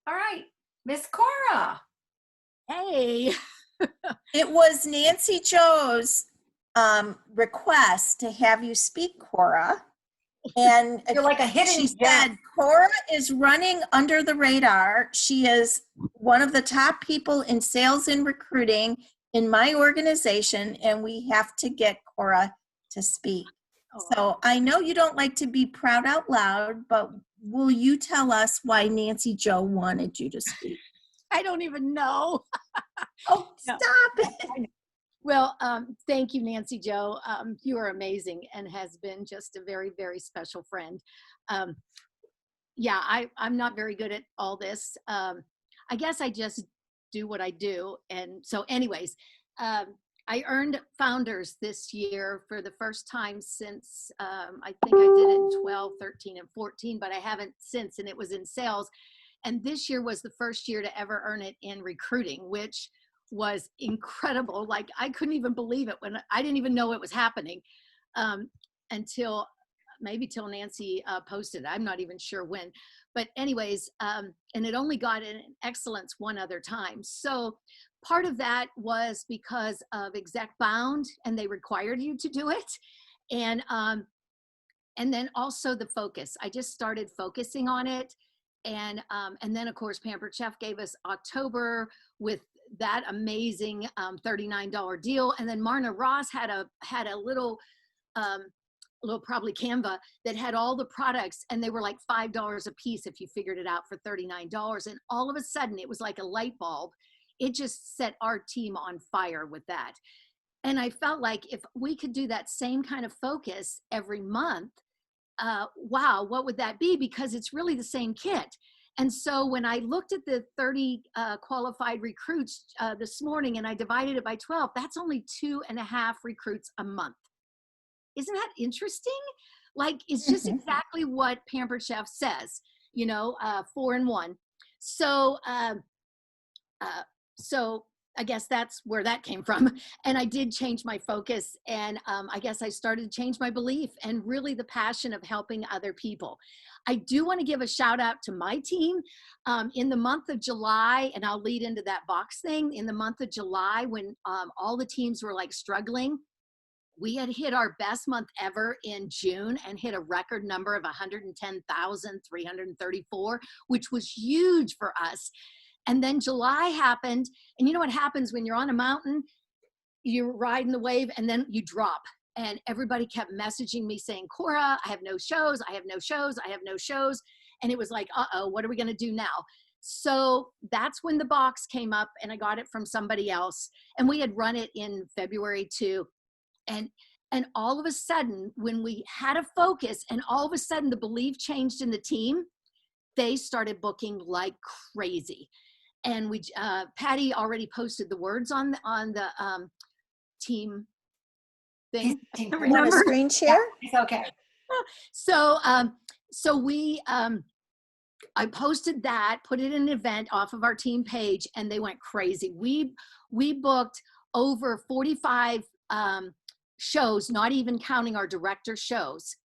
All right, Miss Cora. Hey. It was Nancy Joe's request to have you speak, Cora. And You're like a hidden she gem. said, Cora is running under the radar. She is one of the top people in sales and recruiting in my organization, and we have to get Cora to speak. So I know you don't like to be proud out loud, but will you tell us why Nancy Joe wanted you to speak? I don't even know. Oh, No. stop it. Well, thank you, Nancy Joe. You are amazing and has been just a very, very special friend. Yeah, I'm not very good at all this. I guess I just do what I do. And so anyways, I earned Founders this year for the first time since I think I did it in 12, 13, and 14, but I haven't since, and it was in sales. And this year was the first year to ever earn it in recruiting, which was incredible. Like I couldn't even believe it when I didn't even know it was happening until maybe till Nancy posted. I'm not even sure when, but anyways, and it only got an excellence one other time. So part of that was because of Exec Bound, and they required you to do it. And then also the focus. I just started focusing on it. And then of course, Pampered Chef gave us October with that amazing $39 deal. And then Marna Ross had a little probably Canva that had all the products, and they were like $5 a piece if you figured it out for $39. And all of a sudden it was like a light bulb. It just set our team on fire with that. And I felt like if we could do that same kind of focus every month, wow, what would that be? Because it's really the same kit. And so when I looked at the 30 qualified recruits this morning and I divided it by 12, that's only 2.5 recruits a month. Isn't that interesting? Like, it's just exactly what Pampered Chef says, 4 and 1. So, so I guess that's where that came from. And I did change my focus. And I guess I started to change my belief and really the passion of helping other people. I do want to give a shout out to my team in the month of July, and I'll lead into that box thing. In the month of July, when all the teams were like struggling, we had hit our best month ever in June and hit a record number of 110,334, which was huge for us. And then July happened, and you know what happens when you're on a mountain? You're riding the wave and then you drop. And everybody kept messaging me saying, Cora, I have no shows, I have no shows, I have no shows. And it was like, uh-oh, what are we gonna do now? So that's when the box came up, and I got it from somebody else. And we had run it in February too. And all of a sudden, when we had a focus and all of a sudden the belief changed in the team, they started booking like crazy. And we, Patty already posted the words on the team thing. You want a screen share? Yeah, it's okay. So, I posted that, put it in an event off of our team page, and they went crazy. We booked over 45 shows, not even counting our director shows.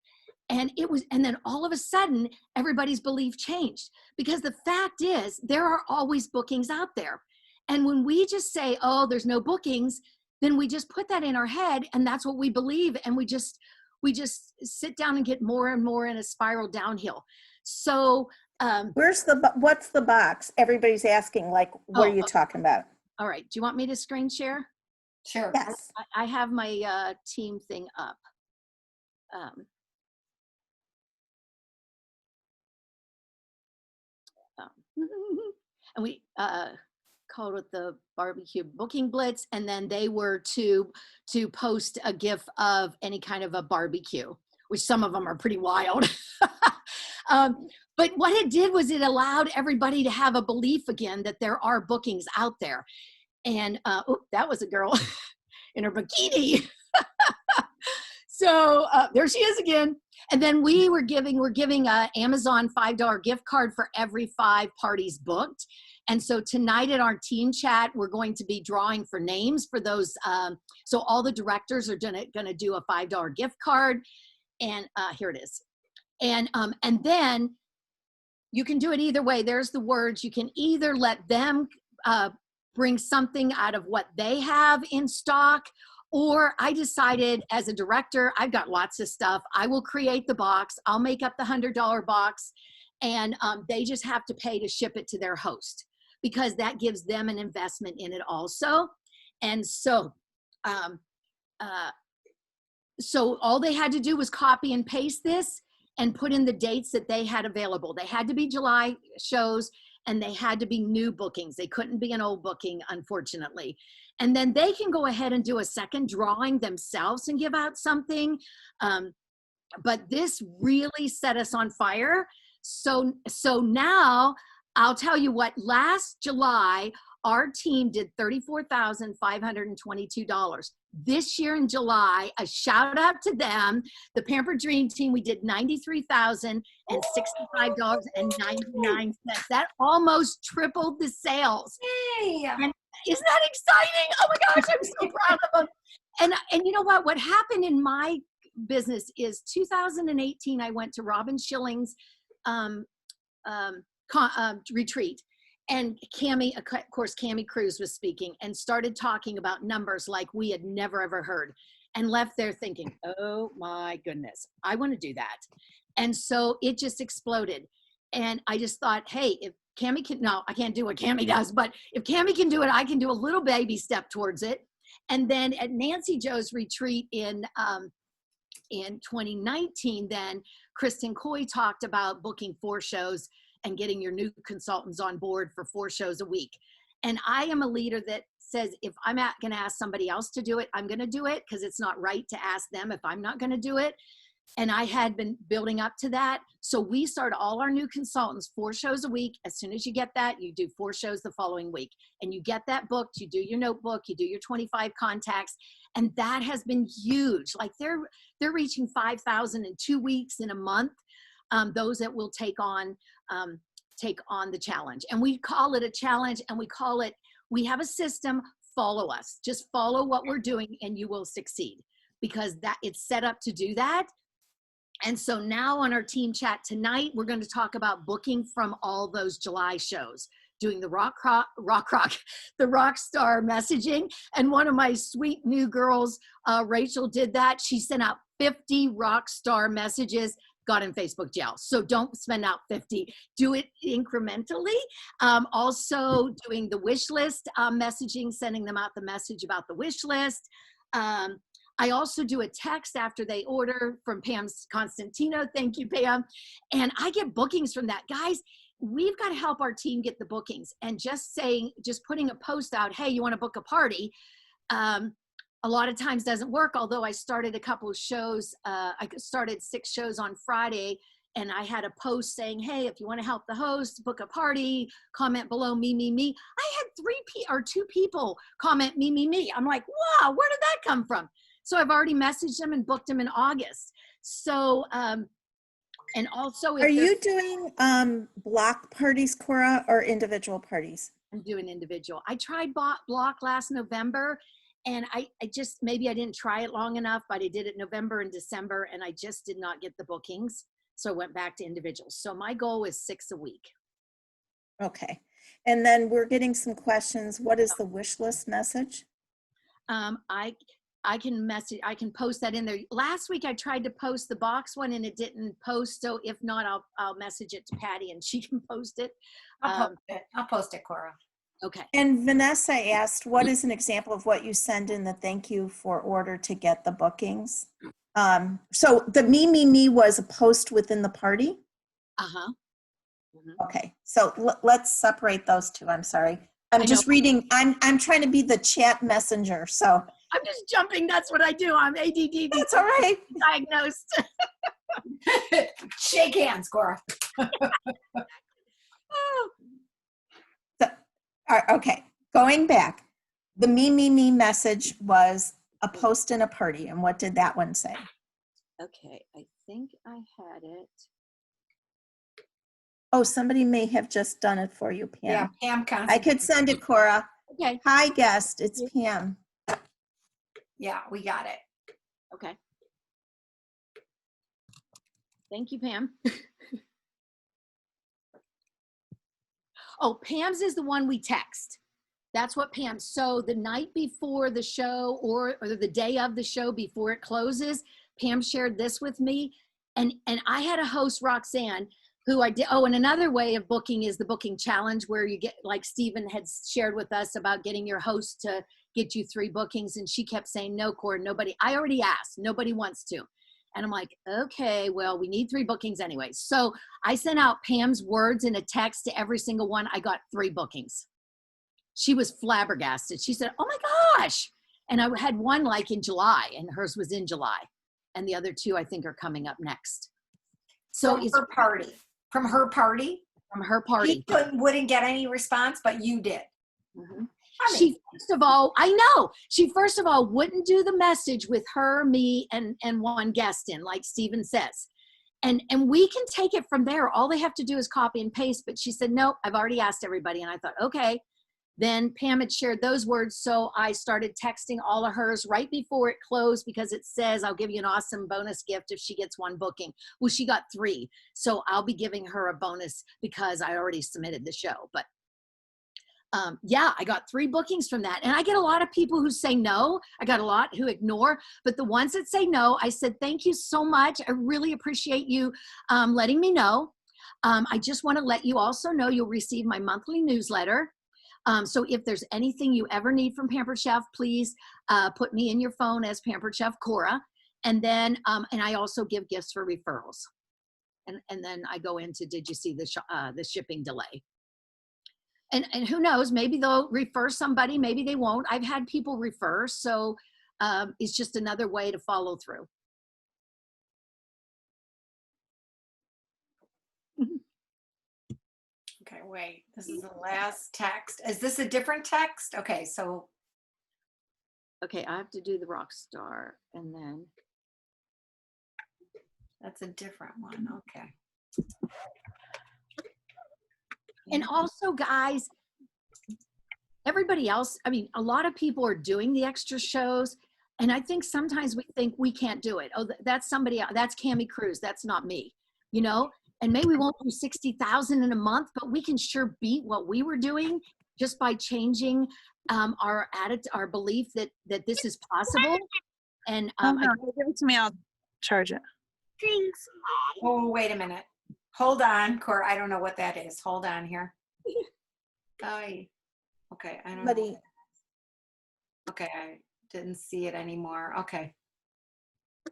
And then all of a sudden, everybody's belief changed, because the fact is there are always bookings out there. And when we just say, oh, there's no bookings, then we just put that in our head, and that's what we believe. And we just sit down and get more and more in a spiral downhill. So what's the box? Everybody's asking, like, what are you talking about? All right. Do you want me to screen share? Sure. Yes. I have my team thing up. And we called it the barbecue booking blitz, and then they were to post a GIF of any kind of a barbecue, which some of them are pretty wild. But what it did was it allowed everybody to have a belief again that there are bookings out there. And that was a girl in her bikini. So there she is again. And then we're giving a Amazon $5 gift card for every 5 parties booked. And so tonight at our team chat, we're going to be drawing for names for those. So all the directors are gonna do a $5 gift card. And here it is. And then you can do it either way. There's the words. You can either let them bring something out of what they have in stock, or I decided as a director, I've got lots of stuff. I will create the box. I'll make up the $100 box, and they just have to pay to ship it to their host, because that gives them an investment in it also. And so, so all they had to do was copy and paste this and put in the dates that they had available. They had to be July shows, and they had to be new bookings. They couldn't be an old booking, unfortunately. And then they can go ahead and do a second drawing themselves and give out something. But this really set us on fire. So now I'll tell you what, last July, our team did $34,522. This year in July, a shout out to them, the Pampered Dream Team, we did $93,065.99. That almost tripled the sales. Hey. And isn't that exciting? Oh my gosh, I'm so proud of them. And you know what happened in my business is 2018, I went to Robin Schilling's retreat. And Cammie, of course, Cammie Cruz was speaking and started talking about numbers like we had never, ever heard, and left there thinking, oh my goodness, I want to do that. And so it just exploded. And I just thought, hey, if Cammie can, no, I can't do what Cammie does, but if Cammie can do it, I can do a little baby step towards it. And then at Nancy Joe's retreat in 2019, then Kristen Coy talked about booking 4 shows and getting your new consultants on board for 4 shows a week. And I am a leader that says, if I'm going to ask somebody else to do it, I'm going to do it, because it's not right to ask them if I'm not going to do it. And I had been building up to that. So we started all our new consultants 4 shows a week. As soon as you get that, you do 4 shows the following week. And you get that booked, you do your notebook, you do your 25 contacts. And that has been huge. Like they're reaching 5,000 in 2 weeks, in a month. Those that will take on the challenge. And we call it a challenge, and we have a system, follow us. Just follow what we're doing and you will succeed, because that it's set up to do that. And so now on our team chat tonight, we're going to talk about booking from all those July shows, doing the the rock star messaging. And one of my sweet new girls, Rachel, did that. She sent out 50 rock star messages, got in Facebook jail. So don't spend out 50, do it incrementally. Also doing the wish list messaging, sending them out the message about the wish list. I also do a text after they order from Pam Constantino. Thank you, Pam. And I get bookings from that. Guys, we've got to help our team get the bookings. And just putting a post out, hey, you want to book a party? A lot of times doesn't work, although I started a couple of shows. I started 6 shows on Friday, and I had a post saying, hey, if you want to help the host, book a party, comment below me. I had 2 people comment me. I'm like, wow, where did that come from? So I've already messaged them and booked them in August. So, and also, Are you doing block parties, Cora, or individual parties? I'm doing individual. I tried block last November, and I just, maybe I didn't try it long enough, but I did it November and December, and I just did not get the bookings. So I went back to individuals. So my goal is 6 a week. Okay. And then we're getting some questions. What is the wish list message? I can post that in there. Last week I tried to post the box one and it didn't post. So if not, I'll message it to Patty and she can post it. I'll post it, Cora. Okay. And Vanessa asked, what is an example of what you send in the thank you for order to get the bookings? So the me was a post within the party? Uh-huh. Mm-hmm. Okay, so let's separate those 2. I'm sorry. I'm just reading. I'm trying to be the chat messenger, so. I'm just jumping. That's what I do. I'm ADD. That's all right. Diagnosed. Shake hands, Cora. So, okay, going back. The me message was a post in a party. And what did that one say? Okay, I think I had it. Oh, somebody may have just done it for you, Pam. Yeah, Pam Constantino. I could send it, Cora. Okay. Hi, guest. It's Pam. Yeah, we got it. Okay. Thank you, Pam. Oh, Pam's is the one we text. That's what Pam. So the night before the show or the day of the show before it closes, Pam shared this with me. And I had a host, Roxanne, who I did. Oh, and another way of booking is the booking challenge, where you get, like Stephen had shared with us about getting your host to get you 3 bookings. And she kept saying, no, Cora, nobody, I already asked, nobody wants to. And I'm like, okay, well, we need 3 bookings anyway. So I sent out Pam's words in a text to every single one. I got 3 bookings. She was flabbergasted. She said, oh my gosh. And I had one like in July, and hers was in July. And the other 2, I think, are coming up next. So From her party. From her party? From her party. She wouldn't get any response, but you did. Mm-hmm. Funny. She first of all, I know, she first of all wouldn't do the message with her, me, and one guest in, like Stephen says. And we can take it from there. All they have to do is copy and paste. But she said, nope, I've already asked everybody. And I thought, okay. Then Pam had shared those words. So I started texting all of hers right before it closed, because it says, I'll give you an awesome bonus gift if she gets 1 booking. Well, she got 3. So I'll be giving her a bonus because I already submitted the show. But yeah, I got 3 bookings from that. And I get a lot of people who say no. I got a lot who ignore, but the ones that say no, I said, thank you so much. I really appreciate you letting me know. I just want to let you also know you'll receive my monthly newsletter. So if there's anything you ever need from Pampered Chef, please put me in your phone as Pampered Chef Cora. And then, and I also give gifts for referrals. And then I go into, did you see the shipping delay? And who knows, maybe they'll refer somebody, maybe they won't. I've had people refer, so it's just another way to follow through. Okay, wait, this is the last text. Is this a different text? Okay, so. Okay, I have to do the rock star and then. That's a different one, okay. And also, guys, everybody else, I mean, a lot of people are doing the extra shows. And I think sometimes we think we can't do it. Oh, that's somebody else. That's Cammie Cruz. That's not me, you know? And maybe we won't do 60,000 in a month, but we can sure beat what we were doing just by changing our attitude, our belief that this is possible. And give it to me. I'll charge it. Thanks. Oh, wait a minute. Hold on, Cora. I don't know what that is. Hold on here. Okay, I don't know. Okay, I didn't see it anymore. Okay.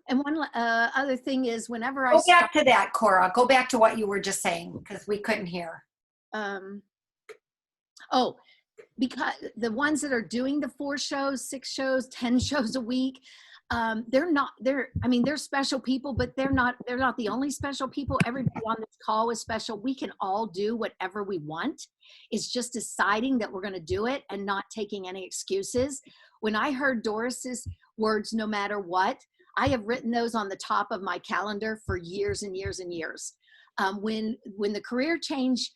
And one other thing is, whenever I go back to that, Cora. Go back to what you were just saying, because we couldn't hear. Oh, because the ones that are doing the 4 shows, 6 shows, 10 shows a week, they're special people, but they're not the only special people. Everybody on this call is special. We can all do whatever we want. It's just deciding that we're going to do it and not taking any excuses. When I heard Doris's words, no matter what, I have written those on the top of my calendar for years and years and years. When the career change,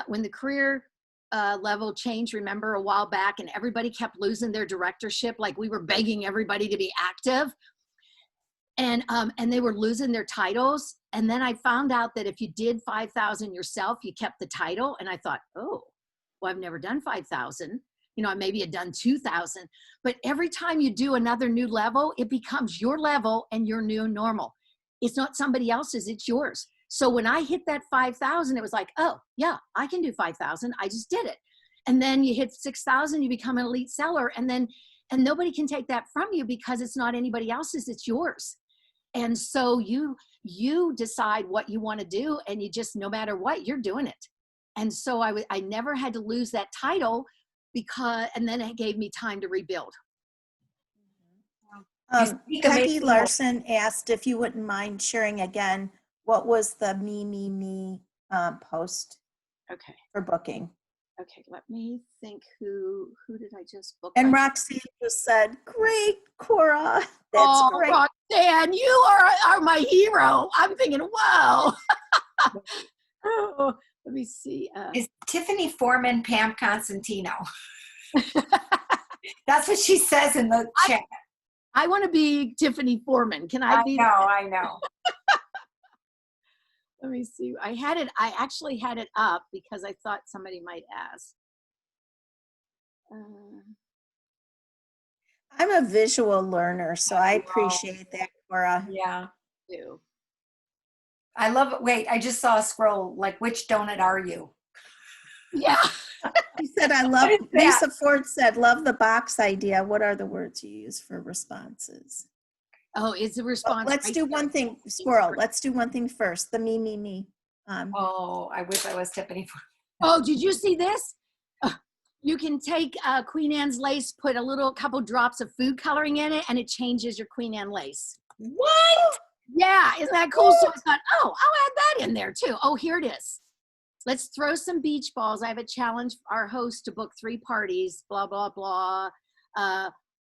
when the career level change, remember a while back, and everybody kept losing their directorship, like we were begging everybody to be active, and they were losing their titles. And then I found out that if you did 5,000 yourself, you kept the title. And I thought, oh, well, I've never done 5,000. You know, I maybe had done 2,000, but every time you do another new level, it becomes your level and your new normal. It's not somebody else's, it's yours. So when I hit that 5,000, it was like, oh yeah, I can do 5,000. I just did it. And then you hit 6,000, you become an elite seller. And nobody can take that from you because it's not anybody else's, it's yours. And so you decide what you want to do, and you just, no matter what, you're doing it. And so I never had to lose that title, and then it gave me time to rebuild. Peggy Larson asked if you wouldn't mind sharing again, what was the me post Okay. for booking? Okay, let me think who did I just book? And Roxanne just said, great, Cora. That's great. Roxanne, you are my hero. I'm thinking, wow. Oh, let me see. Is Tiffany Foreman Pam Constantino? That's what she says in the chat. I want to be Tiffany Foreman. Can I be? I know. Let me see. I actually had it up because I thought somebody might ask. I'm a visual learner, so I appreciate that, Cora. Yeah. Do. I love it. Wait, I just saw a scroll, like, which donut are you? Yeah. She said, I love, What is that? Lisa Ford said, love the box idea. What are the words you use for responses? Oh, it's a Well, response. let's right do there. one thing, Squirrel. Let's do one thing first. The me. Oh, I wish I was Tiffany. Oh, did you see this? You can take Queen Anne's lace, put a couple drops of food coloring in it, and it changes your Queen Anne lace. What? Yeah, isn't that cool? So I thought, oh, I'll add that in there too. Oh, here it is. Let's throw some beach balls. I have a challenge for our host to book 3 parties, blah, blah, blah.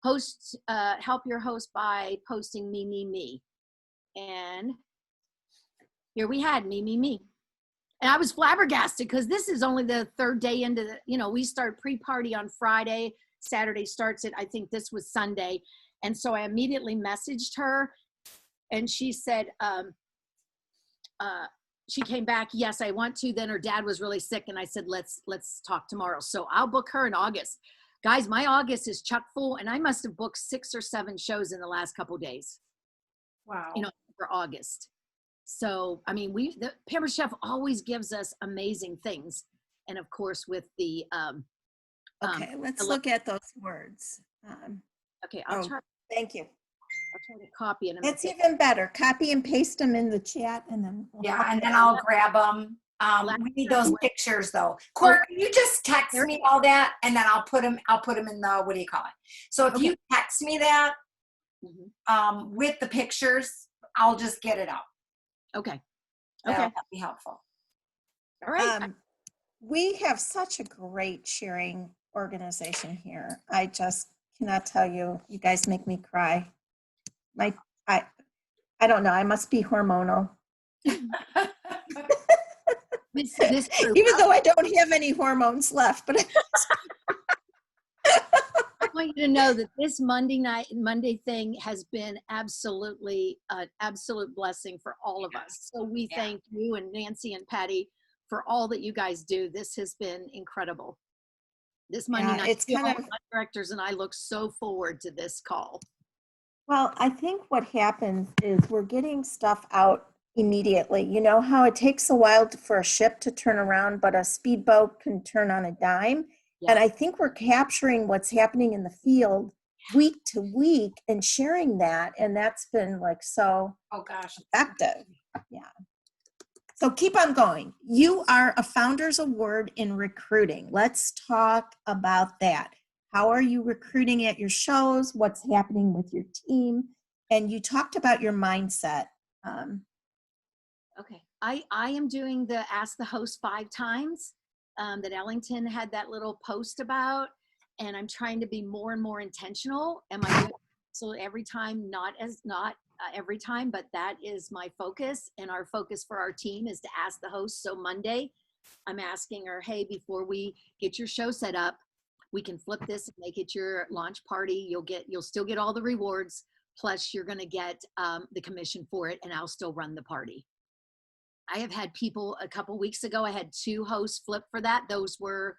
Help your host by posting me. And here we had me. And I was flabbergasted because this is only the 3rd day into we start pre-party on Friday. Saturday starts it. I think this was Sunday. And so I immediately messaged her and she said, she came back, yes, I want to. Then her dad was really sick. And I said, let's talk tomorrow. So I'll book her in August. Guys, my August is chock full and I must have booked 6 or 7 shows in the last couple of days. Wow. For August. So, I mean, the Pampered Chef always gives us amazing things. And of course, with the, Okay, let's look at those words. Okay, I'll try to copy it. That's even better. Copy and paste them in the chat and then. Yeah, and then I'll grab them. We need those pictures though. Cora, can you just text me all that and then I'll put them in the, what do you call it? So if you text me that with the pictures, I'll just get it out. Okay. That'll be helpful. All right. We have such a great cheering organization here. I just cannot tell you. You guys make me cry. I don't know. I must be hormonal. This group, Even though I don't have any hormones left, but I want you to know that this Monday thing has been absolutely an absolute blessing for all of us. So we thank you and Nancy and Patty for all that you guys do. This has been incredible. This Monday night, it's kind of, my directors and I look so forward to this call. well, I think what happens is we're getting stuff out immediately. You know how it takes a while for a ship to turn around, but a speedboat can turn on a dime. And I think we're capturing what's happening in the field week to week and sharing that. And that's been like so effective. Yeah. So keep on going. You are a Founders Award in recruiting. Let's talk about that. How are you recruiting at your shows? What's happening with your team? And you talked about your mindset. Okay. I am doing the Ask the Host 5 times. That Ellington had that little post about, and I'm trying to be more and more intentional. Am I doing absolutely every time? Not every time, but that is my focus, and our focus for our team is to ask the host. So Monday, I'm asking her, hey, before we get your show set up, we can flip this and make it your launch party. You'll still get all the rewards, plus you're going to get the commission for it, and I'll still run the party. I have had people a couple weeks ago, I had 2 hosts flip for that. Those were,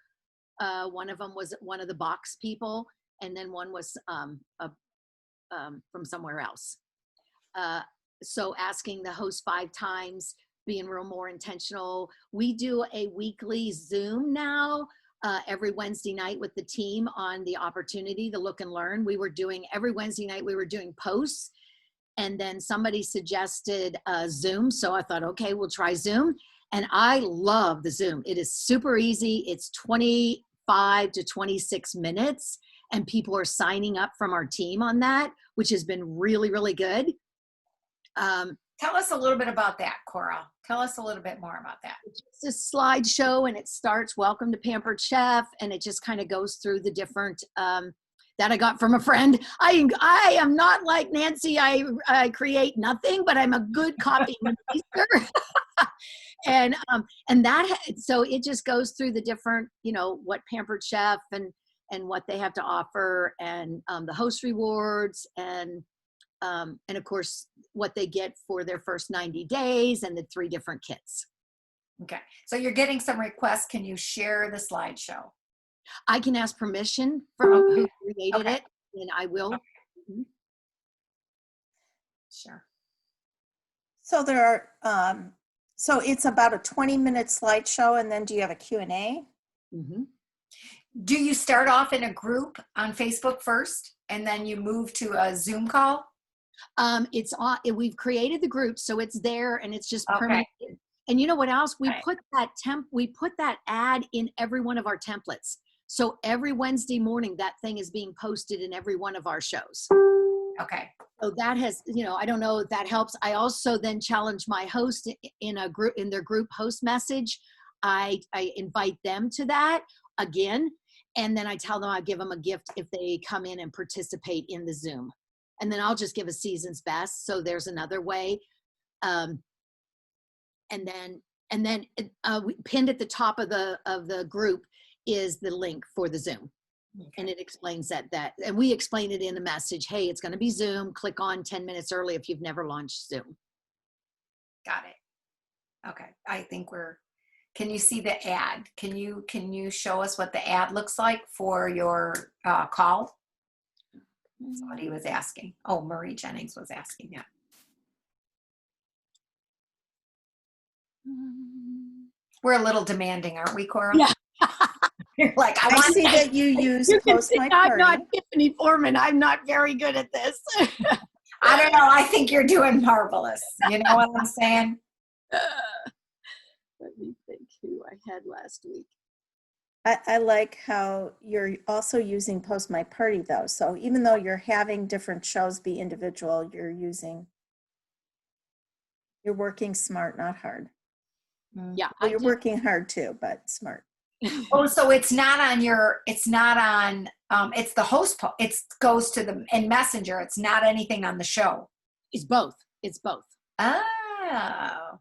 one of them was one of the box people, and then one was from somewhere else. So asking the host 5 times, being real more intentional. We do a weekly Zoom now, every Wednesday night with the team on the opportunity, the look and learn. Every Wednesday night, we were doing posts. And then somebody suggested Zoom. So I thought, okay, we'll try Zoom. And I love the Zoom. It is super easy. It's 25 to 26 minutes. And people are signing up from our team on that, which has been really, really good. Tell us a little bit about that, Cora. Tell us a little bit more about that. It's a slideshow and it starts, welcome to Pampered Chef. And it just kind of goes through the different, that I got from a friend. I am not like Nancy. I create nothing, but I'm a good copy and paster. And so it just goes through the different, what Pampered Chef and what they have to offer, and the host rewards, and And of course, what they get for their first 90 days and the 3 different kits. Okay. So you're getting some requests. Can you share the slideshow? I can ask permission from who created Okay. it, and I will. Mhm. Sure. So there are, so it's about a 20-minute slideshow, and then do you have a Q&A? Mhm. Do you start off in a group on Facebook first and then you move to a Zoom call? It's on. We've created the group, so it's there, and it's just Okay. permanent. And you know what else? We Okay. put that ad in every one of our templates. So every Wednesday morning, that thing is being posted in every one of our shows. Okay. So that has, I don't know if that helps. I also then challenge my host in a group, in their group host message. I invite them to that again. And then I tell them I'll give them a gift if they come in and participate in the Zoom. And then I'll just give a season's best. So there's another way. And then we pinned at the top of the group is the link for the Zoom. Okay. And it explains that, and we explain it in the message. Hey, it's going to be Zoom. Click on 10 minutes early if you've never launched Zoom. Got it. Okay. I think can you see the ad? Can you show us what the ad looks like for your call? Somebody was asking. Oh, Marie Jennings was asking. Yeah. We're a little demanding, aren't we, Cora? Yeah. You're like, I see that you use You can Post see My I'm not Party. Tiffany Foreman. I'm not very good at this. I don't know. I think you're doing marvelous. You know what I'm saying? Let me think who I had last week. I like how you're also using Post My Party, though. So even though you're having different shows be individual, you're working smart, not hard. Yeah, Well, you're working hard too, but smart. Oh, so it's not on it's the host, it goes to in Messenger. It's not anything on the show. It's both. It's both. Oh.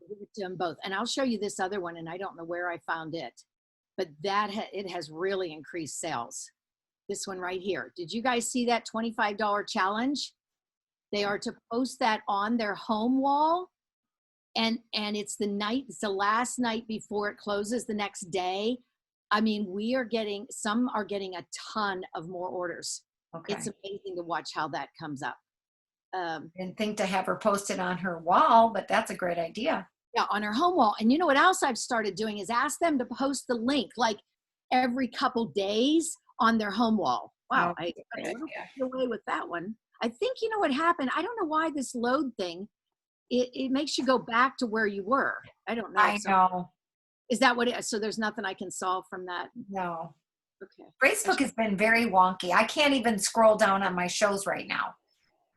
Give it to them both. And I'll show you this other one, and I don't know where I found it, but it has really increased sales. This one right here. Did you guys see that $25 challenge? They are to post that on their home wall, and it's the last night before it closes the next day. I mean, some are getting a ton of more orders. Okay. It's amazing to watch how that comes up. Didn't think to have her posted on her wall, but that's a great idea. Yeah, on her home wall. And you know what else I've started doing is ask them to post the link like every couple days on their home wall. Wow, I got a little bit away with that one. I think you know what happened. I don't know why this load thing, it makes you go back to where you were. I don't know. I know. Is that what it is? So there's nothing I can solve from that? No. Okay. Facebook has been very wonky. I can't even scroll down on my shows right now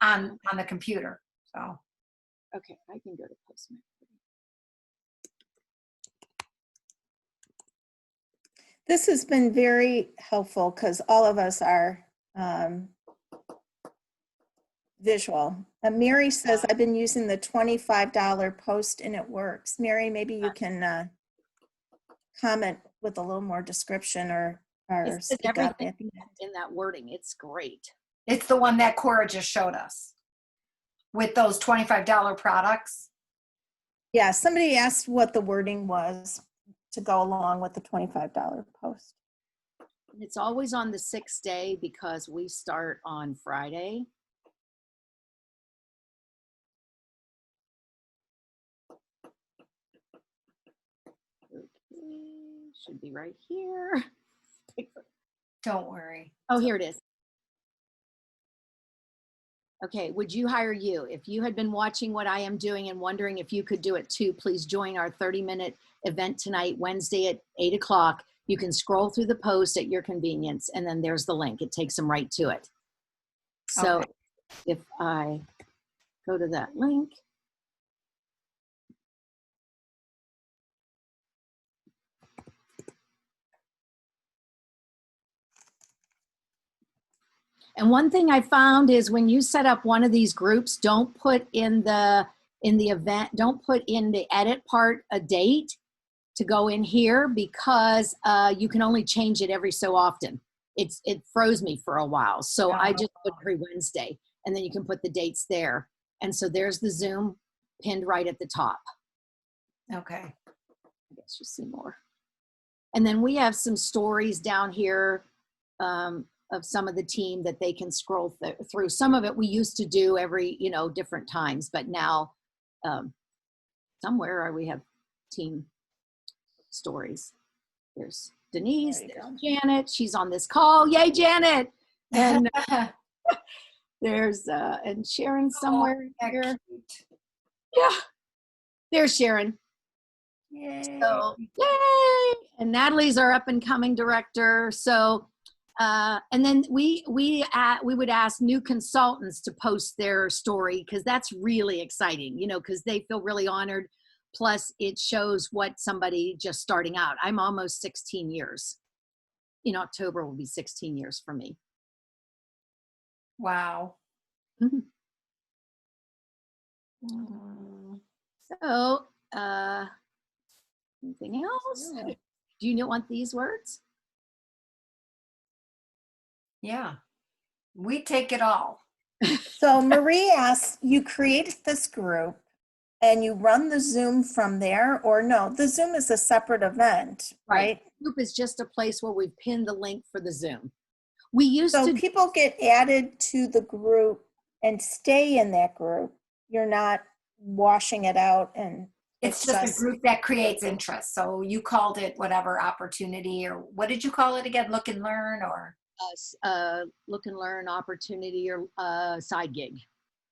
on the computer. So. Okay, I can go to Postman. This has been very helpful because all of us are visual. Mary says, I've been using the $25 post and it works. Mary, maybe you can comment with a little more description or speak up everything at the end. in that wording. It's great. It's the one that Cora just showed us with those $25 products. Yeah, somebody asked what the wording was to go along with the $25 post. And it's always on the 6th day because we start on Friday. Okay, should be right here. Don't worry. Oh, here it is. Okay, would you hire you? If you had been watching what I am doing and wondering if you could do it too, please join our 30-minute event tonight, Wednesday at 8 o'clock. You can scroll through the post at your convenience, and then there's the link. It takes them right to it. So Okay. if I go to that link, and one thing I found is when you set up one of these groups, don't put in the event, don't put in the edit part a date to go in here because you can only change it every so often. It froze me for a while. So I just put every Wednesday. and then you can put the dates there. And so there's the Zoom pinned right at the top. Okay. I guess you see more. And then we have some stories down here of some of the team that they can scroll through. Some of it we used to do every, different times, but now somewhere we have team stories. There's Denise, there's Janet. She's on this call. Yay, Janet. And there's, and Sharon somewhere here. Yeah, there's Sharon. Yay. So, yay! And Natalie's our up and coming director. So, and then we would ask new consultants to post their story, because that's really exciting, because they feel really honored. Plus, it shows what somebody just starting out. I'm almost 16 years. In October will be 16 years for me. Wow. Mhm. Mm. So, anything else? Do you want these words? Yeah. We take it all. So Marie asked, you create this group and you run the Zoom from there, or no, the Zoom is a separate event, right? Group is just a place where we've pinned the link for the Zoom. We used So to. people get added to the group and stay in that group. You're not washing it out, and It's just a group that creates interest. So you called it whatever opportunity, or what did you call it again? Look and learn, or? Look and learn opportunity, or side gig.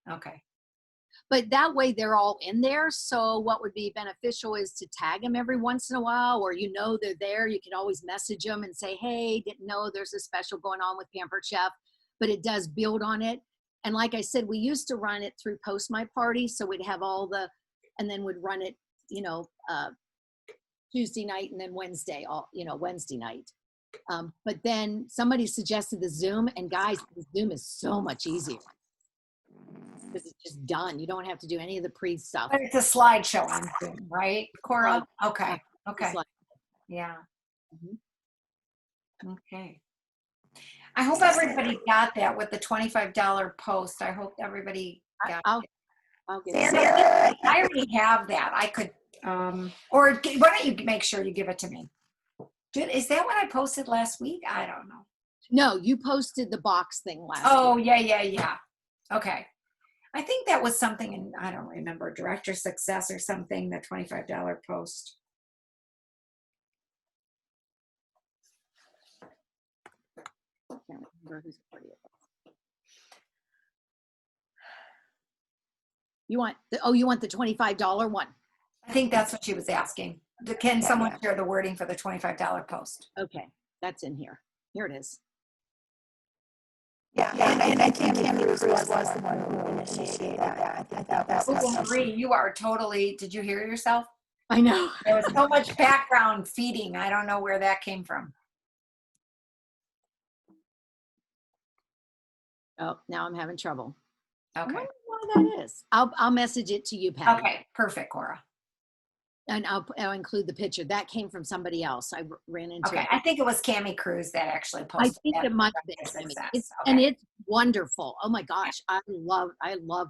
Okay. But that way they're all in there. So what would be beneficial is to tag them every once in a while, or they're there. You can always message them and say, hey, didn't know there's a special going on with Pampered Chef, but it does build on it. And like I said, we used to run it through Post My Party. So we'd have and then we'd run it, Tuesday night and then Wednesday, Wednesday night. But then somebody suggested the Zoom, and guys, the Zoom is so much easier. Because it's just done. You don't have to do any of the pre stuff. But it's a slideshow on Zoom, right, Cora? Okay. Okay. Yeah. Okay. I hope everybody got that with the $25 post. I hope everybody got it. I'll get it. I already have that. I could, or why don't you make sure you give it to me? Is that what I posted last week? I don't know. No, you posted the box thing last week. Yeah. Okay. I think that was something, and I don't remember, Director Success or something, the $25 post. I can't remember whose party it was. You want the $25 one? I think that's what she was asking. Can someone share the wording for the $25 post? Okay, that's in here. Here it is. Yeah, and I think Tammy Cruz was the one who initiated that. I thought that was Marie, you are totally, did you hear yourself? I know. There was so much background feeding. I don't know where that came from. Oh, now I'm having trouble. Okay. I wonder why that is. I'll message it to you, Patty. Okay, perfect, Cora. And I'll include the picture. That came from somebody else. I ran into Okay, it. I think it was Cami Cruz that actually I posted think that. it must be. Success. And it's wonderful. Oh my gosh, I love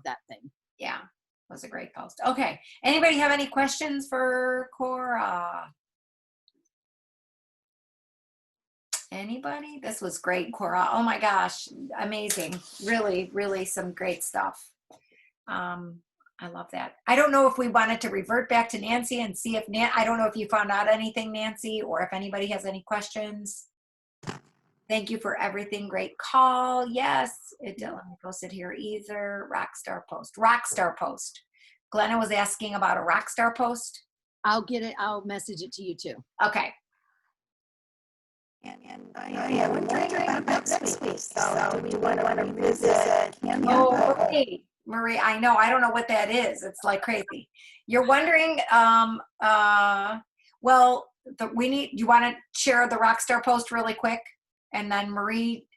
that thing. Yeah, it was a great post. Okay, anybody have any questions for Cora? Anybody? This was great, Cora. Oh my gosh, amazing. Really, really some great stuff. I love that. I don't know if we wanted to revert back to Nancy and see if I don't know if you found out anything, Nancy, or if anybody has any questions. Thank you for everything. Great call. Yes, it did. Let me post it here either. Rockstar post. Rockstar post. Glenna was asking about a rockstar post. I'll get it. I'll message it to you too. Okay. And I am wondering about next week. So do we want to revisit? Oh, Marie, I know. I don't know what that is. It's like crazy. You're wondering, well, do you want to share the Rockstar post really quick? And then Marie,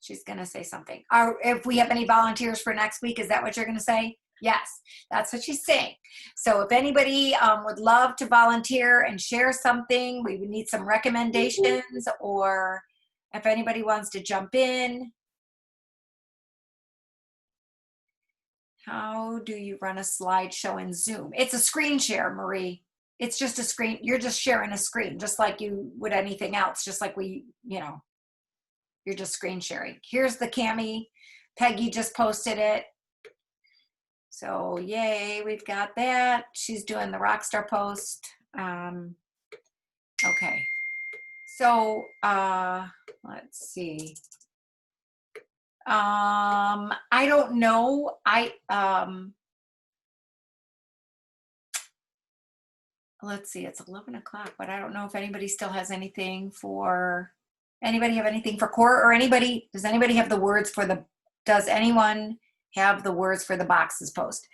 she's going to say something. If we have any volunteers for next week, is that what you're going to say? Yes, that's what she's saying. So if anybody would love to volunteer and share something, we would need some recommendations, or if anybody wants to jump in. How do you run a slideshow in Zoom? It's a screen share, Marie. It's just a screen. You're just sharing a screen, just like you would anything else, just like we, you're just screen sharing. Here's the Cami. Peggy just posted it. So yay, we've got that. She's doing the Rockstar post. Okay. So let's see. I don't know. Let's see, it's 11 o'clock, but I don't know if anybody still has anything for, anybody have anything for Cora, or anybody, does anybody have the words for the, does anyone have the words for the boxes post?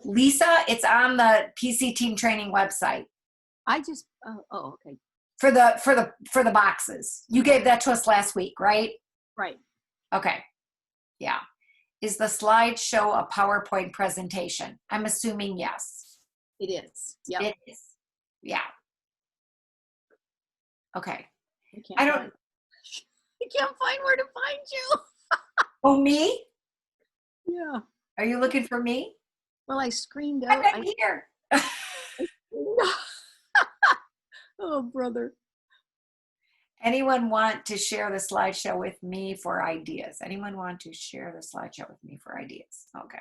Lisa, it's on the PC Team Training website. I just, okay. For the boxes. You gave that to us last week, right? Right. Okay. Yeah. Is the slideshow a PowerPoint presentation? I'm assuming yes. It is. Yeah. It is. Yeah. Okay. I I don't. can't find where to find you. Oh, me? Yeah. Are you looking for me? Well, I screened I'm out. right here. Oh, brother. Anyone want to share the slideshow with me for ideas? Anyone want to share the slideshow with me for ideas? Okay.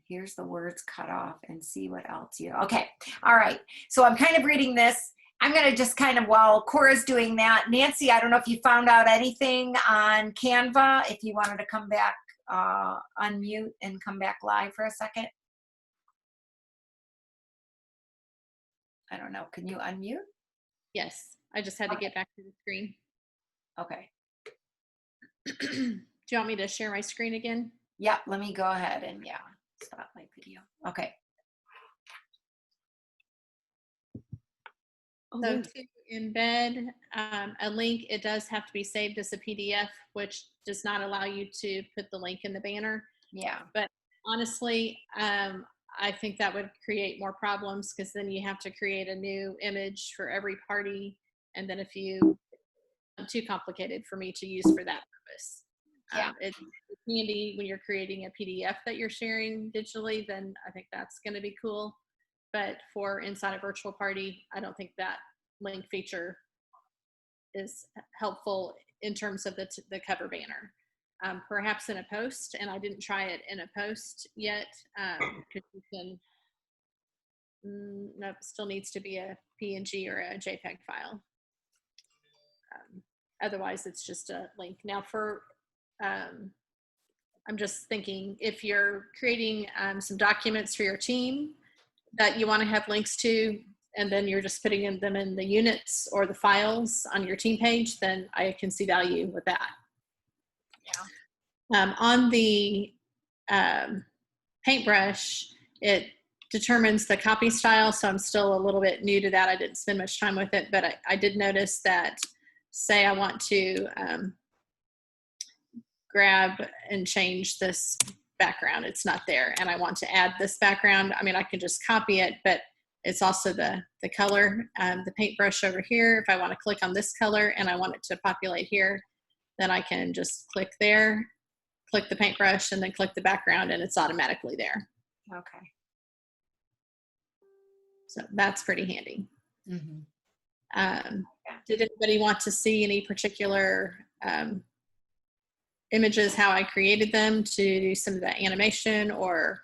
Here's the words cut off and see what else you, okay. All right. So I'm kind of reading this. I'm going to just kind of, while Cora's doing that, Nancy, I don't know if you found out anything on Canva, if you wanted to come back, unmute and come back live for a second. I don't know. Can you unmute? Yes, I just had to get back to the screen. Okay. Do you want me to share my screen again? Yep. Let me go ahead and stop my video. Okay. So to embed a link, it does have to be saved as a PDF, which does not allow you to put the link in the banner. Yeah. But honestly, I think that would create more problems, because then you have to create a new image for every party. And then if you, too complicated for me to use for that purpose. Yeah. It's handy when you're creating a PDF that you're sharing digitally, then I think that's going to be cool. But for inside a virtual party, I don't think that link feature is helpful in terms of the cover banner. Perhaps in a post, and I didn't try it in a post yet, because you can, nope, still needs to be a PNG or a JPEG file. Otherwise, it's just a link. Now for, I'm just thinking, if you're creating some documents for your team that you want to have links to, and then you're just putting them in the units or the files on your team page, then I can see value with that. Yeah. On the paintbrush, it determines the copy style, so I'm still a little bit new to that. I didn't spend much time with it, but I did notice that, say I want to grab and change this background, it's not there, and I want to add this background, I mean, I can just copy it, but it's also the color, the paintbrush over here. If I want to click on this color and I want it to populate here, then I can just click there, click the paintbrush, and then click the background, and it's automatically there. Okay. So that's pretty handy. Mm-hmm. Did anybody want to see any particular images, how I created them, to do some of the animation or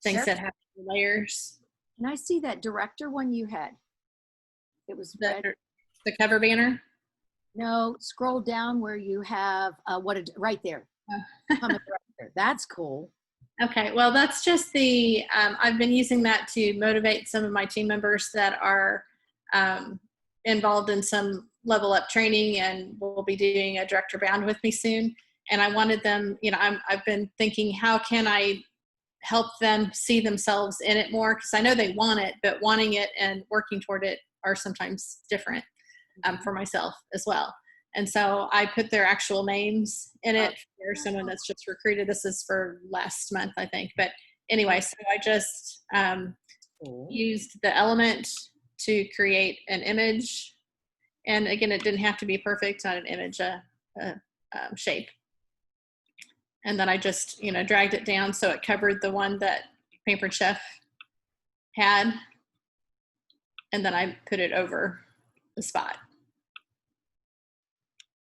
things Sure. that have layers? Can I see that director one you had? It was red. The cover banner? No, scroll down where you have right there. Become a director. That's cool. Okay, well, that's just the, I've been using that to motivate some of my team members that are involved in some level up training and will be doing a director bound with me soon. And I wanted them, I've been thinking, how can I help them see themselves in it more? Because I know they want it, but wanting it and working toward it are sometimes different for myself as well. And so I put their actual names in it. There's someone that's just recruited. This is for last month, I think. But anyway, so I just used the element to create an image. And again, it didn't have to be perfect on an image shape. And then I just, dragged it down so it covered the one that Pampered Chef had. And then I put it over the spot.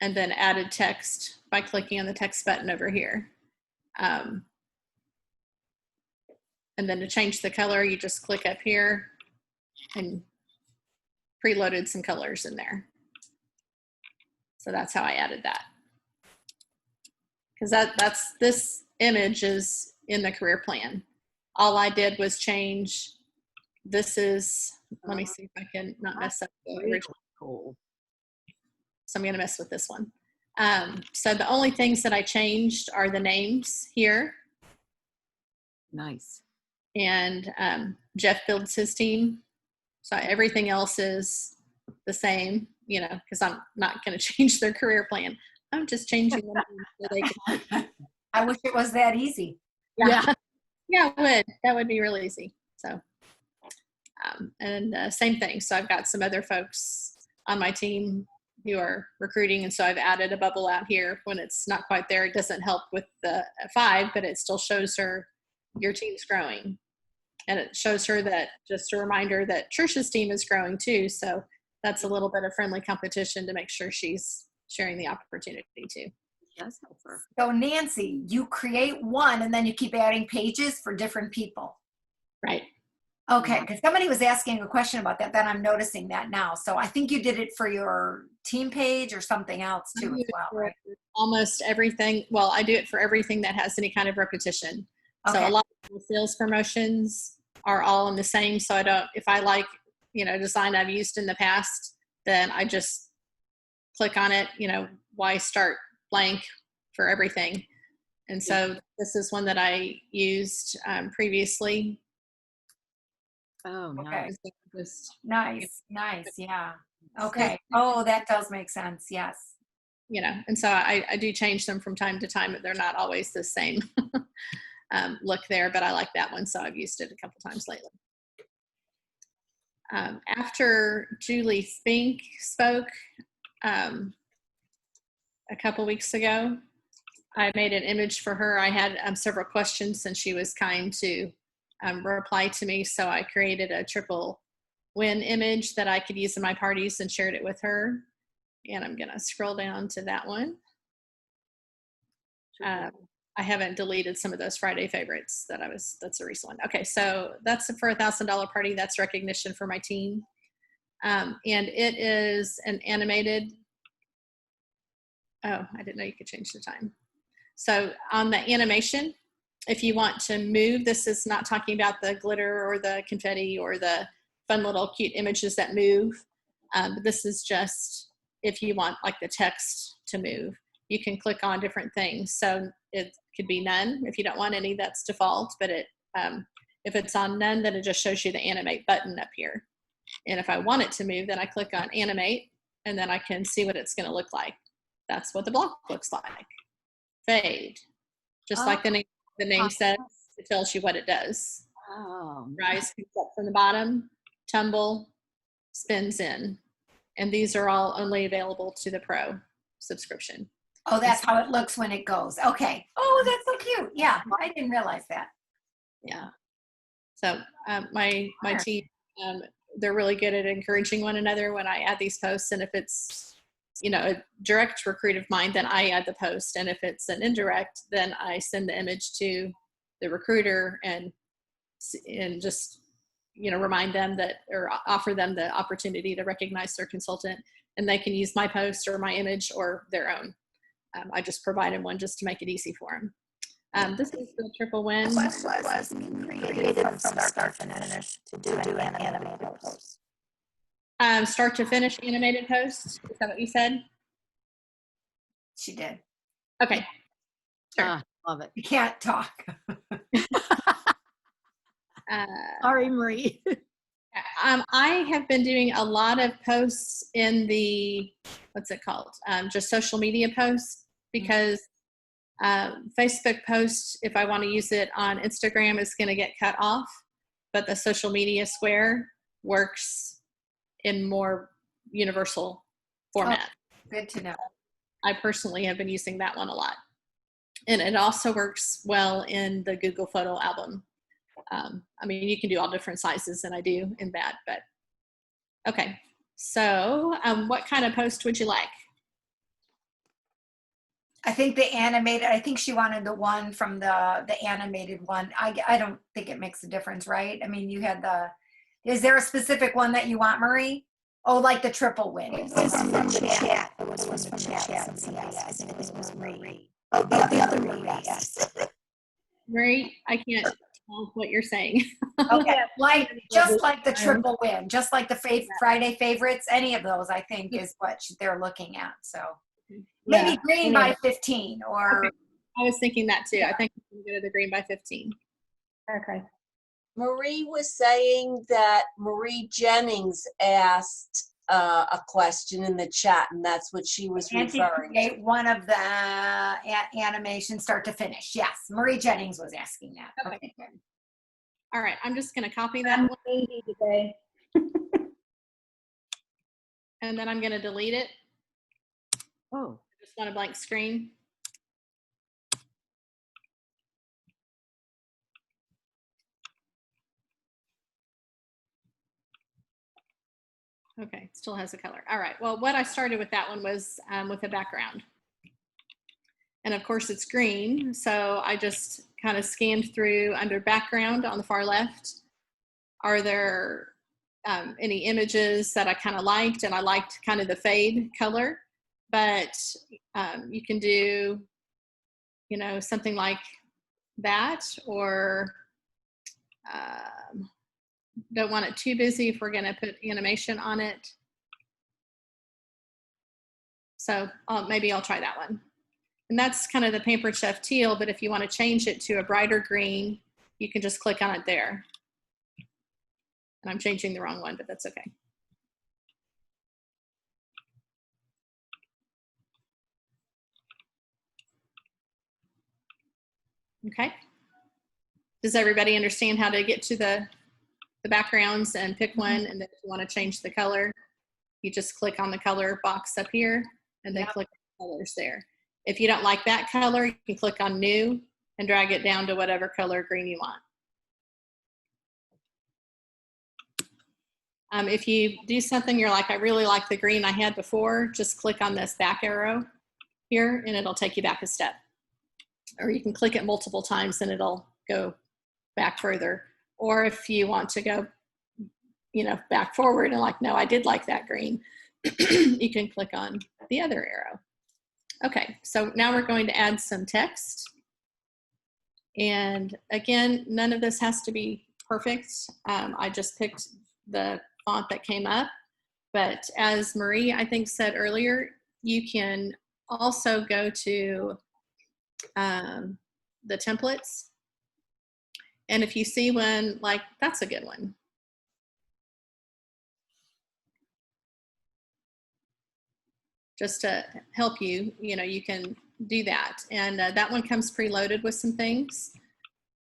And then added text by clicking on the text button over here. And then to change the color, you just click up here and preloaded some colors in there. So that's how I added that. Because this image is in the career plan. All I did was change, this is, let me see if I can not mess up the original. Cool. So I'm going to mess with this one. So the only things that I changed are the names here. Nice. And Jeff builds his team. So everything else is the same, because I'm not going to change their career plan. I'm just changing them. So they can. I wish it was that easy. Yeah. Yeah, it would. That would be real easy. So, same thing. So I've got some other folks on my team who are recruiting. And so I've added a bubble out here when it's not quite there. It doesn't help with the 5, but it still shows her your team's growing. And it shows her that, just a reminder that Trisha's team is growing too. So that's a little bit of friendly competition to make sure she's sharing the opportunity too. That's helpful. So Nancy, you create one and then you keep adding pages for different people. Right. Okay, because somebody was asking a question about that, then I'm noticing that now. So I think you did it for your team page or something else too as well, right? Almost everything. Well, I do it for everything that has any kind of repetition. Okay. So a lot of the sales promotions are all in the same. So if I like, design I've used in the past, then I just click on it, why start blank for everything. And so this is one that I used previously. Oh, Okay. Nice. Nice. Yeah. Okay. Oh, that does make sense. Yes. And so I do change them from time to time. They're not always the same look there, but I like that one. So I've used it a couple times lately. After Julie Spink spoke a couple weeks ago, I made an image for her. I had several questions and she was kind to reply to me. So I created a triple win image that I could use in my parties and shared it with her. And I'm going to scroll down to that one. I haven't deleted some of those Friday favorites that's a recent one. Okay, so that's for $1,000 party. That's recognition for my team. And it is an animated, oh, I didn't know you could change the time. So on the animation, if you want to move, this is not talking about the glitter or the confetti or the fun little cute images that move. But this is just if you want like the text to move, you can click on different things. So it could be none. If you don't want any, that's default. But if it's on none, then it just shows you the animate button up here. And if I want it to move, then I click on animate and then I can see what it's going to look like. That's what the block looks like. Fade. Just like the name says, it tells you what it does. Oh, Rise comes up from the bottom, tumble, spins in. And these are all only available to the Pro subscription. Oh, that's how it looks when it goes. Okay. Oh, that's so cute. Yeah, I didn't realize that. Yeah. So my team, they're really good at encouraging one another when I add these posts. And if it's, a direct recruit of mine, then I add the post. And if it's an indirect, then I send the image to the recruiter and just, remind them that, or offer them the opportunity to recognize their consultant, and they can use my post or my image or their own. I just provide them one just to make it easy for them. This is the triple win. Was created from start to finish to do an animated post. Start to finish animated post. Is that what you said? She did. Okay. Sure. Love it. You can't talk. Sorry, Marie. I have been doing a lot of posts in the, what's it called? Just social media posts, because Facebook posts, if I want to use it on Instagram, is going to get cut off, but the social media square works in more universal format. Oh, good to know. I personally have been using that one a lot. And it also works well in the Google Photo album. I mean, you can do all different sizes, and I do in that, but okay. So what kind of post would you like? I think the animated, I think she wanted the one from the animated one. I don't think it makes a difference, right? I mean, you had is there a specific one that you want, Marie? Oh, like the triple win. It was from the chat. It was from the chat. I think it was Marie. Oh, the other Marie, yes. Marie, I can't tell what you're saying. Okay, just like the triple win, just like the Friday favorites, any of those, I think, is what they're looking at. So maybe green by 15 or. Okay. I was thinking that too. I think we can go to the green by 15. Okay. Marie was saying that Marie Jennings asked a question in the chat, and that's what she was referring to. One of the animations start to finish. Yes, Marie Jennings was asking that. Okay. All right, I'm just going to copy that one. Today. And then I'm going to delete it. Oh. I just want a blank screen. Okay, still has a color. All right, well, what I started with that one was with a background. And of course it's green, so I just kind of scanned through under background on the far left. Are there any images that I kind of liked? And I liked kind of the fade color, but you can do, you know, something like that, or don't want it too busy if we're going to put animation on it. So maybe I'll try that one. And that's kind of the Pampered Chef teal, but if you want to change it to a brighter green, you can just click on it there. And I'm changing the wrong one, but that's okay. Okay. Does everybody understand how to get to the backgrounds and pick one? And then if you want to change the color, you just click on the color box up here and then click on colors there. If you don't like that color, you can click on new and drag it down to whatever color green you want. If you do something, you're like, I really like the green I had before, just click on this back arrow here and it'll take you back a step. Or you can click it multiple times and it'll go back further. Or if you want to go, you know, back forward and like, no, I did like that green, you can click on the other arrow. Okay, so now we're going to add some text. And again, none of this has to be perfect. I just picked the font that came up. But as Marie, I think, said earlier, you can also go to the templates. And if you see one, like, that's a good one. Just to help you, you know, you can do that. And that one comes preloaded with some things.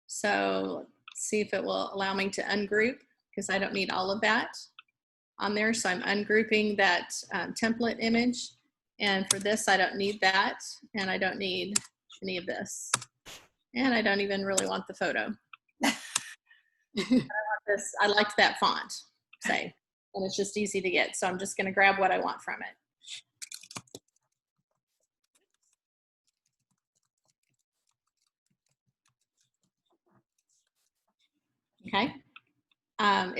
So let's see if it will allow me to ungroup, because I don't need all of that on there. So I'm ungrouping that template image. And for this, I don't need that. And I don't need any of this. And I don't even really want the photo. I want this. I liked that font, say, and it's just easy to get. So I'm just going to grab what I want from it. Okay.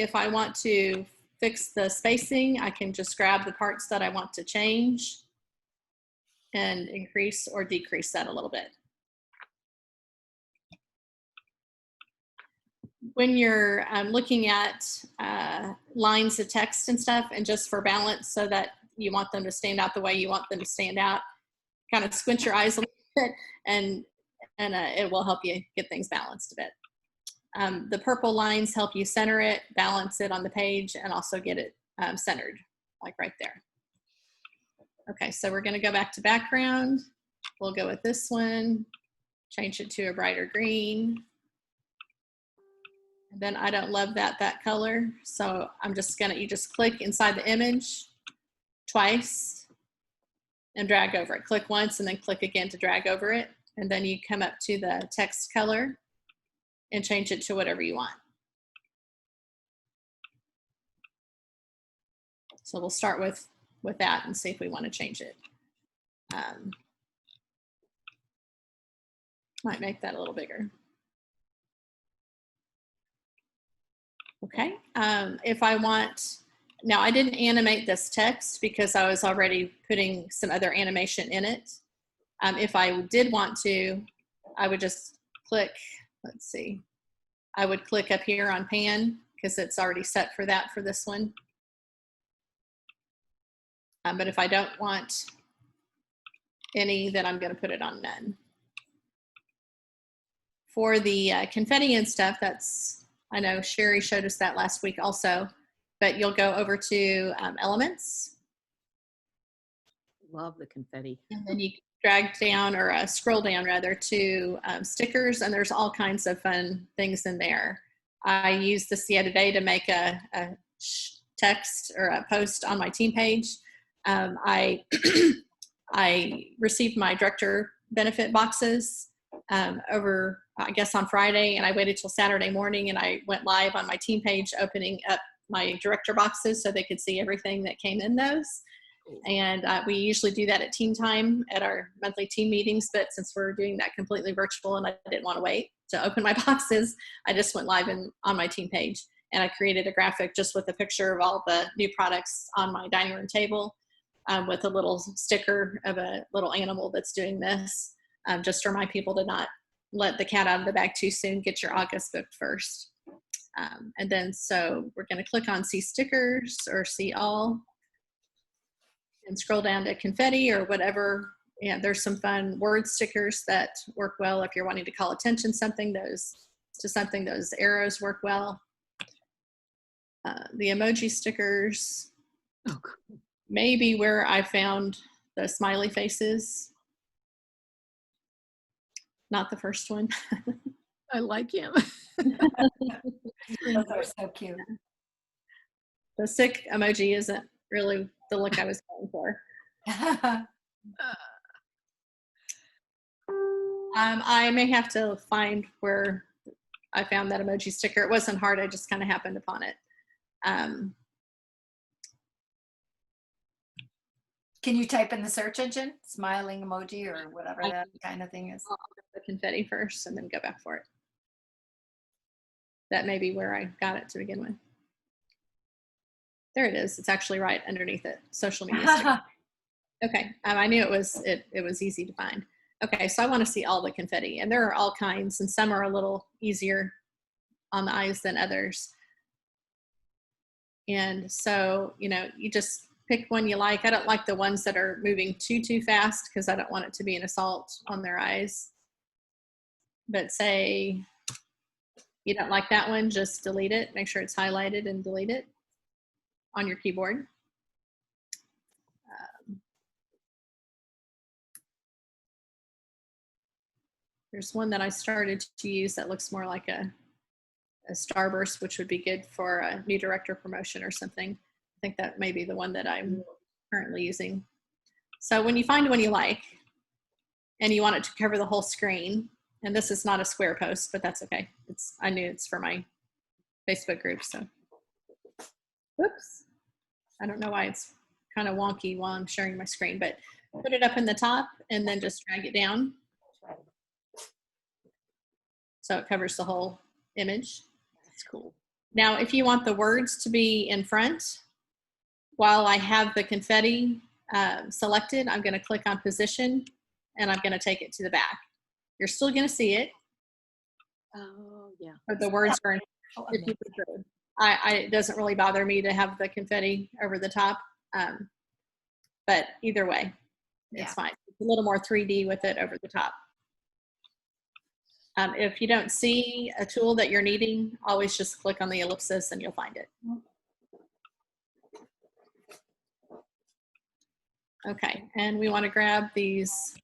If I want to fix the spacing, I can just grab the parts that I want to change and increase or decrease that a little bit. When you're looking at lines of text and stuff, and just for balance so that you want them to stand out the way you want them to stand out, kind of squint your eyes a little bit and it will help you get things balanced a bit. The purple lines help you center it, balance it on the page, and also get it centered, like right there. Okay, so we're going to go back to background. We'll go with this one, change it to a brighter green. And then I don't love that color, so I'm just going to, you just click inside the image twice and drag over it. Click once and then click again to drag over it. and then you come up to the text color and change it to whatever you want. So we'll start with that and see if we want to change it. Might make that a little bigger. Okay, if I want, now I didn't animate this text because I was already putting some other animation in it. If I did want to, I would just click, let's see, I would click up here on pan because it's already set for that for this one. But if I don't want any, then I'm going to put it on none. For the confetti and stuff, that's, I know Sherry showed us that last week also, but you'll go over to elements. Love the confetti. And then you drag down or scroll down rather to stickers, and there's all kinds of fun things in there. I used this the other day to make a text or a post on my team page. I received my director benefit boxes over, I guess, on Friday, and I waited till Saturday morning and I went live on my team page opening up my director boxes so they could see everything that came in those. And we usually do that at team time at our monthly team meetings, but since we're doing that completely virtual and I didn't want to wait to open my boxes, I just went live on my team page, and I created a graphic just with a picture of all the new products on my dining room table with a little sticker of a little animal that's doing this, just to remind people to not let the cat out of the bag too soon. Get your August booked first. And then so we're going to click on see stickers or see all and scroll down to confetti or whatever. Yeah, there's some fun word stickers that work well if you're wanting to call attention to something, those arrows work well. The emoji stickers, maybe where I found the smiley faces. Not the first one. I like him. Those are so cute. The sick emoji isn't really the look I was going for. I may have to find where I found that emoji sticker. It wasn't hard. I just kind of happened upon it. Can you type in the search engine, smiling emoji or whatever that kind of thing is? I'll do the confetti first and then go back for it. That may be where I got it to begin with. There it is. It's actually right underneath it. Social media sticker. Okay, I knew it was easy to find. Okay, so I want to see all the confetti, and there are all kinds, and some are a little easier on the eyes than others. And so, you know, you just pick one you like. I don't like the ones that are moving too fast because I don't want it to be an assault on their eyes. But say you don't like that one, just delete it. Make sure it's highlighted and delete it on your keyboard. There's one that I started to use that looks more like a starburst, which would be good for a new director promotion or something. I think that may be the one that I'm currently using. So when you find one you like and you want it to cover the whole screen, and this is not a square post, but that's okay. I knew it's for my Facebook group, so. Whoops. I don't know why it's kind of wonky while I'm sharing my screen, but put it up in the top and then just drag it down. So it covers the whole image. That's cool. Now, if you want the words to be in front, while I have the confetti selected, I'm going to click on position and I'm going to take it to the back. You're still going to see it. Oh, yeah. But the words are, if you prefer. It doesn't really bother me to have the confetti over the top. But either way, it's fine. It's a little more 3D with it over the top. If you don't see a tool that you're needing, always just click on the ellipsis and you'll find it. Okay, and we want to grab these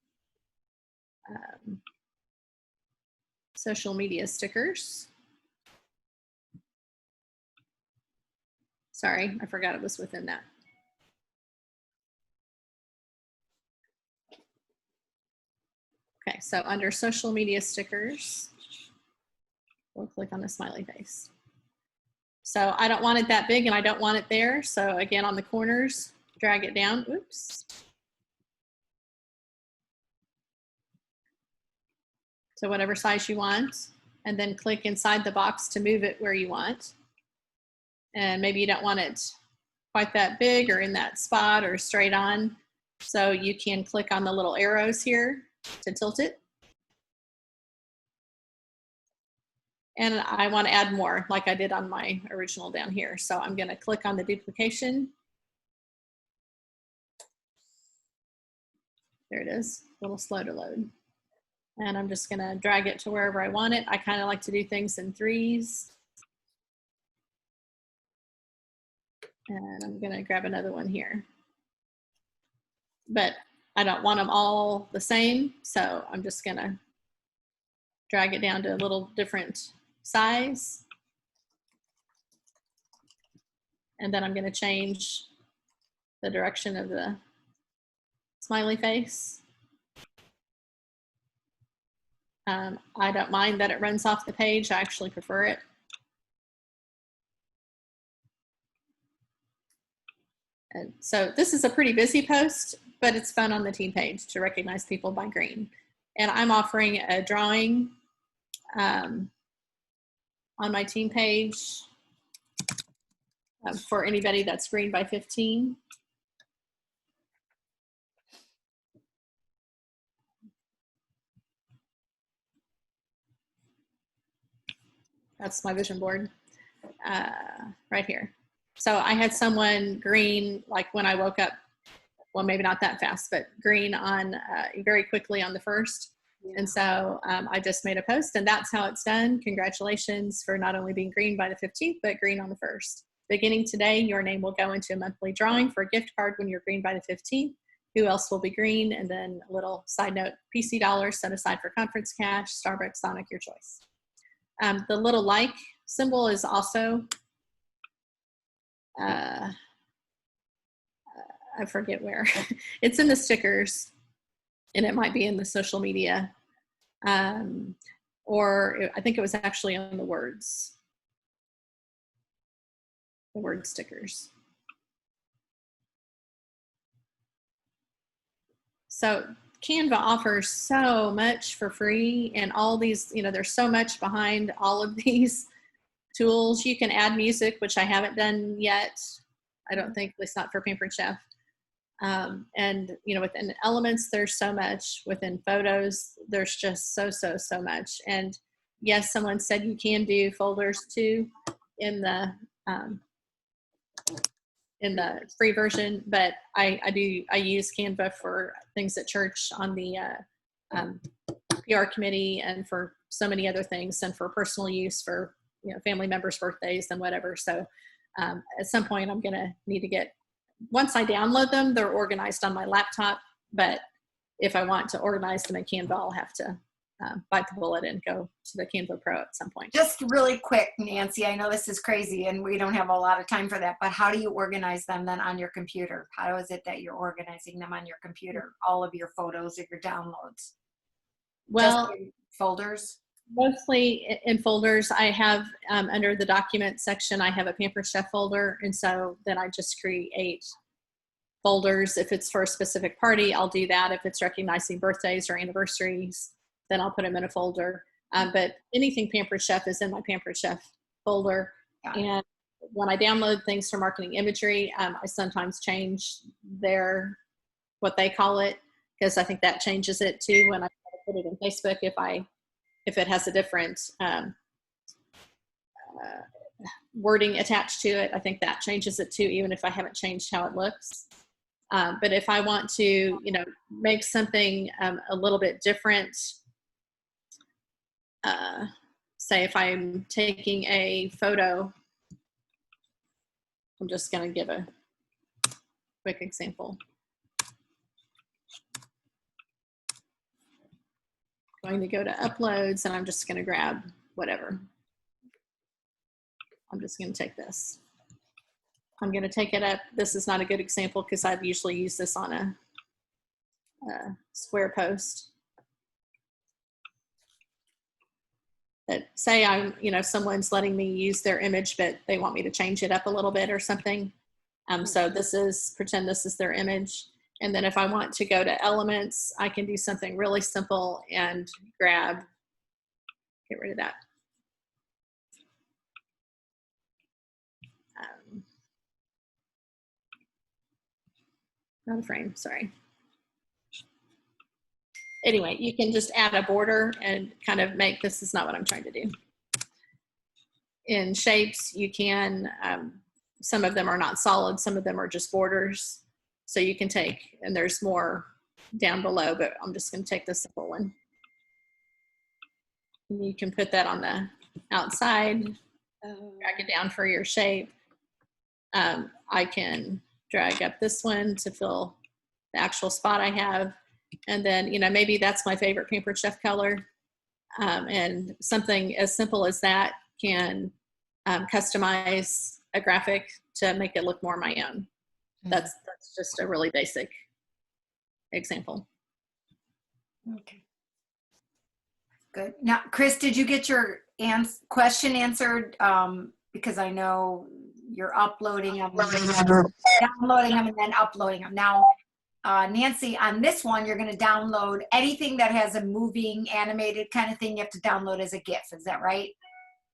social media stickers. Sorry, I forgot it was within that. Okay, so under social media stickers, we'll click on the smiley face. So I don't want it that big and I don't want it there. So again, on the corners, drag it down. Oops. So whatever size you want, and then click inside the box to move it where you want. And maybe you don't want it quite that big or in that spot or straight on. So you can click on the little arrows here to tilt it. And I want to add more like I did on my original down here. So I'm going to click on the duplication. There it is, a little slow to load. And I'm just going to drag it to wherever I want it. I kind of like to do things in threes. And I'm going to grab another one here. But I don't want them all the same. So I'm just going to drag it down to a little different size. And then I'm going to change the direction of the smiley face. I don't mind that it runs off the page. I actually prefer it. And so this is a pretty busy post, but it's fun on the team page to recognize people by green. And I'm offering a drawing on my team page for anybody that's green by 15. That's my vision board right here. So I had someone green, like when I woke up, well, maybe not that fast, but green on very quickly on the 1st. Yeah. And so I just made a post and that's how it's done. Congratulations for not only being green by the 15th, but green on the 1st. Beginning today, your name will go into a monthly drawing for a gift card when you're green by the 15th. Who else will be green? And then a little side note, PC dollars set aside for conference cash, Starbucks, Sonic, your choice. The little like symbol is also, I forget where. It's in the stickers and it might be in the social media. Or I think it was actually on the words. The word stickers. So Canva offers so much for free and all these, you know, there's so much behind all of these tools. You can add music, which I haven't done yet. I don't think, at least not for Pampered Chef. And, you know, within elements, there's so much. Within photos, there's just so much. And yes, someone said you can do folders too in the free version, but I use Canva for things at church on the PR committee and for so many other things and for personal use for, you know, family members' birthdays and whatever. So at some point I'm going to need to get, once I download them, they're organized on my laptop, but if I want to organize them in Canva, I'll have to bite the bullet and go to the Canva Pro at some point. Just really quick, Nancy, I know this is crazy and we don't have a lot of time for that, but how do you organize them then on your computer? How is it that you're organizing them on your computer? All of your photos or your downloads? Well, just in folders? Mostly in folders. I have under the document section, I have a Pampered Chef folder. And so then I just create folders. If it's for a specific party, I'll do that. If it's recognizing birthdays or anniversaries, then I'll put them in a folder. But anything Pampered Chef is in my Pampered Chef folder. And when I download things for marketing imagery, I sometimes change what they call it, because I think that changes it too when I put it in Facebook. If it has a different wording attached to it, I think that changes it too, even if I haven't changed how it looks. But if I want to, you know, make something a little bit different, say if I'm taking a photo, I'm just going to give a quick example. Going to go to uploads and I'm just going to grab whatever. I'm just going to take this. I'm going to take it up. This is not a good example because I've usually used this on a square post. that say I'm, someone's letting me use their image, but they want me to change it up a little bit or something. So pretend this is their image. And then if I want to go to elements, I can do something really simple and get rid of that. Not a frame, sorry. Anyway, you can just add a border and kind of make, this is not what I'm trying to do. In shapes, you can, some of them are not solid, some of them are just borders. So you can take, and there's more down below, but I'm just going to take the simple one. And you can put that on the outside, drag it down for your shape. I can drag up this one to fill the actual spot I have. And then, maybe that's my favorite Pampered Chef color. And something as simple as that can customize a graphic to make it look more my own. That's just a really basic example. Okay. Good. Now, Chris, did you get your question answered? Because I know you're uploading them, downloading them, and then uploading them. Now, Nancy, on this one, you're going to download anything that has a moving, animated kind of thing. You have to download as a GIF. Is that right?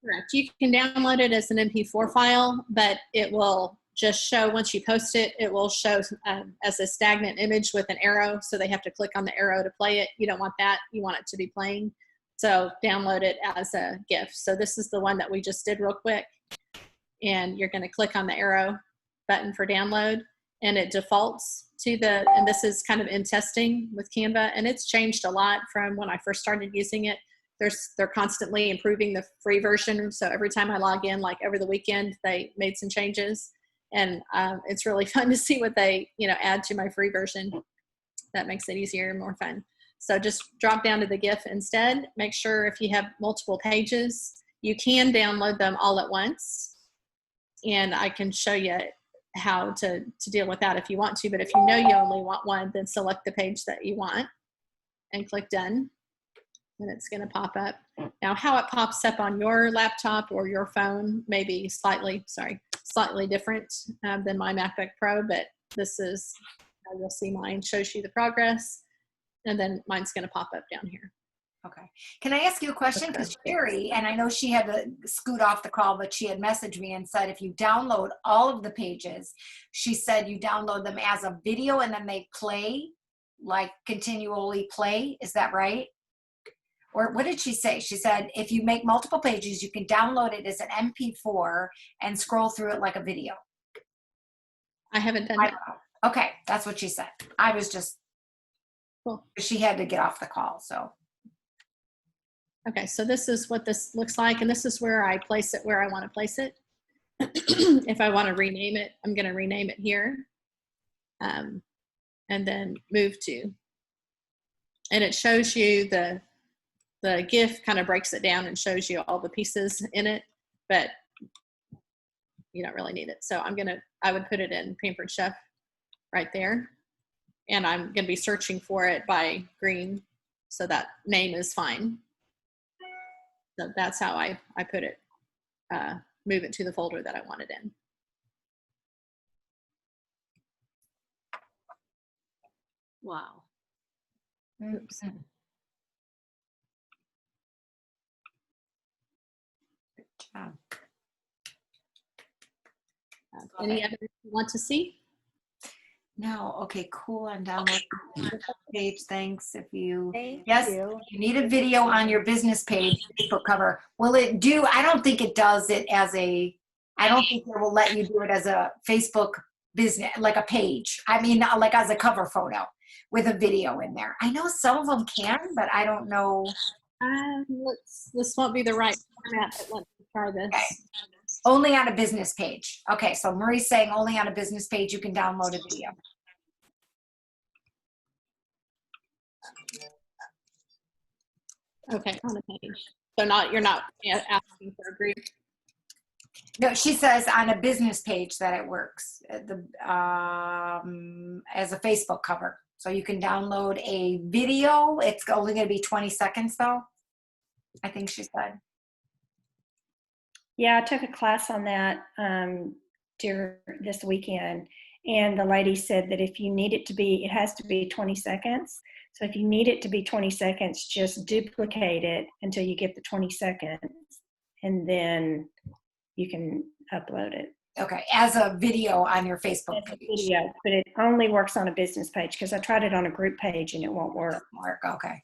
Correct. You can download it as an MP4 file, but it will just show, once you post it, it will show as a stagnant image with an arrow. So they have to click on the arrow to play it. You don't want that. You want it to be playing. So download it as a GIF. So this is the one that we just did real quick. And you're going to click on the arrow button for download, and it defaults to and this is kind of in testing with Canva, and it's changed a lot from when I first started using it. They're constantly improving the free version. So every time I log in, like over the weekend, they made some changes, and it's really fun to see what they, add to my free version. That makes it easier and more fun. So just drop down to the GIF instead. Make sure if you have multiple pages, you can download them all at once. And I can show you how to deal with that if you want to. But if you know you only want one, then select the page that you want and click done. And it's going to pop up. Now, how it pops up on your laptop or your phone may be slightly different than my MacBook Pro, but this is how you'll see mine. Shows you the progress, and then mine's going to pop up down here. Okay. Can I ask you a question? Because Sherry, and I know she had to scoot off the call, but she had messaged me and said if you download all of the pages, she said you download them as a video and then they play, like continually play. Is that right? Or what did she say? She said if you make multiple pages, you can download it as an MP4 and scroll through it like a video. I haven't done that. Okay, that's what she said. I was just, cool. She had to get off the call, so. Okay, so this is what this looks like, and this is where I place it where I want to place it. If I want to rename it, I'm going to rename it here, and then move to. And it shows you the GIF kind of breaks it down and shows you all the pieces in it, but you don't really need it. So I would put it in Pampered Chef right there, and I'm going to be searching for it by green, so that name is fine. So that's how I put it, move it to the folder that I want it in. Wow. Oops. Good job. Any others you want to see? No, okay, cool. I'm downloading the page. Thanks. If you, Thank yes, you. you need a video on your business page, Facebook cover. Will it do? I don't think it does it as a. I don't think it will let you do it as a Facebook business, like a page. I mean, like as a cover photo with a video in there. I know some of them can, but I don't know. This won't be the right format, but let's try this. Okay. Only on a business page. Okay, so Marie's saying only on a business page you can download a video. Okay, on a page. So you're not asking for a group. No, she says on a business page that it works as a Facebook cover. So you can download a video. It's only going to be 20 seconds though, I think she said. Yeah, I took a class on that during this weekend, and the lady said that if you need it to be, it has to be 20 seconds. So if you need it to be 20 seconds, just duplicate it until you get the 20 seconds, and then you can upload it. Okay, as a video on your Facebook It's a page. video, but it only works on a business page because I tried it on a group page and it won't work. Okay.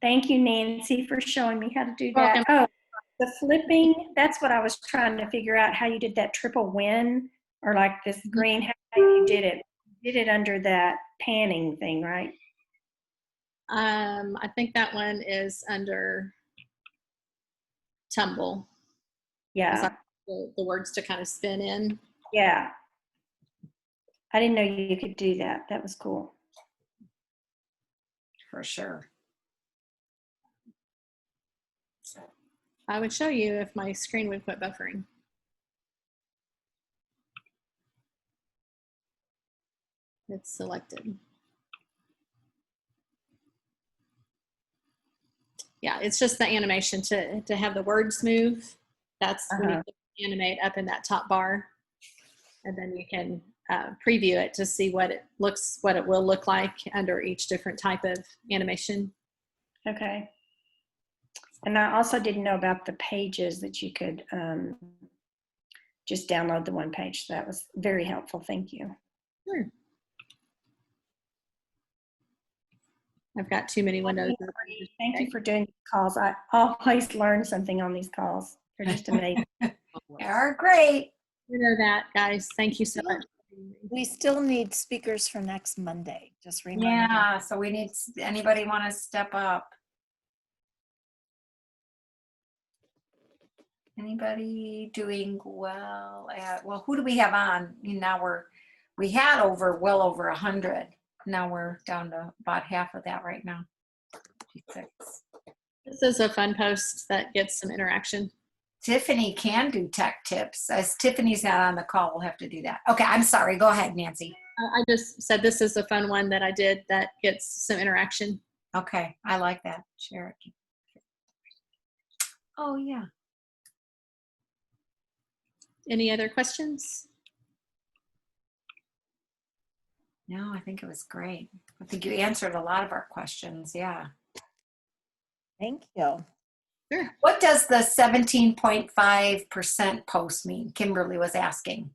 Thank you, Nancy, for showing me how to do Welcome. that. Oh, the flipping, that's what I was trying to figure out, how you did that triple win, or like this green, how you did it. You did it under that panning thing, right? I think that one is under tumble. Yeah, The words to kind of spin in. yeah. I didn't know you could do that. That was cool. For sure. I would show you if my screen would quit buffering. It's selected. Yeah, it's just the animation to have the words move. That's when you animate up in that top bar, and then you can preview it to see what it will look like under each different type of animation. Okay. And I also didn't know about the pages that you could just download the one page. So that was very helpful. Thank you. Sure. I've got too many windows. Thank you for doing these calls. I always learn something on these calls. They're just amazing. They are great. You know that, guys. Thank you so much. We still need speakers for next Monday. Just remember. Yeah, so we need, anybody want to step up? Anybody doing well at, well, who do we have on? Now we had well over 100. Now we're down to about half of that right now. 56. This is a fun post that gets some interaction. Tiffany can do tech tips. As Tiffany's not on the call, we'll have to do that. Okay, I'm sorry. Go ahead, Nancy. I just said this is a fun one that I did that gets some interaction. Okay, I like that. Share it. Oh, yeah. Any other questions? No, I think it was great. I think you answered a lot of our questions. Yeah. Thank you. Sure. What does the 17.5% post mean? Kimberly was asking.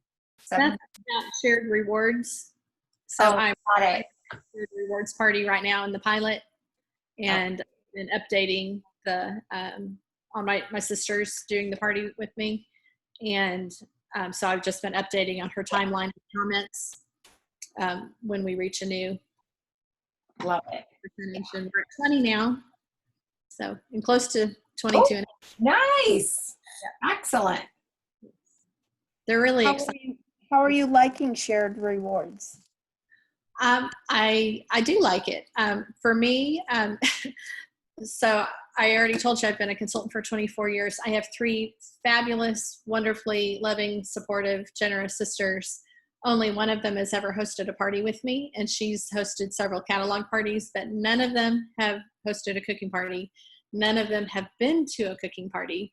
That's about shared rewards. So I'm got it. at a shared rewards party right now in the pilot, and been updating the on my sister's doing the party with me, and so I've just been updating on her timeline and comments when we reach a new Love it. percentage, and we're at 20 now, so I'm close to 22. And Nice. Yeah. Excellent. they're really excited. How are you liking shared rewards? I do like it. For me, so I already told you I've been a consultant for 24 years. I have 3 fabulous, wonderfully loving, supportive, generous sisters. Only one of them has ever hosted a party with me, and she's hosted several catalog parties, but none of them have hosted a cooking party. None of them have been to a cooking party.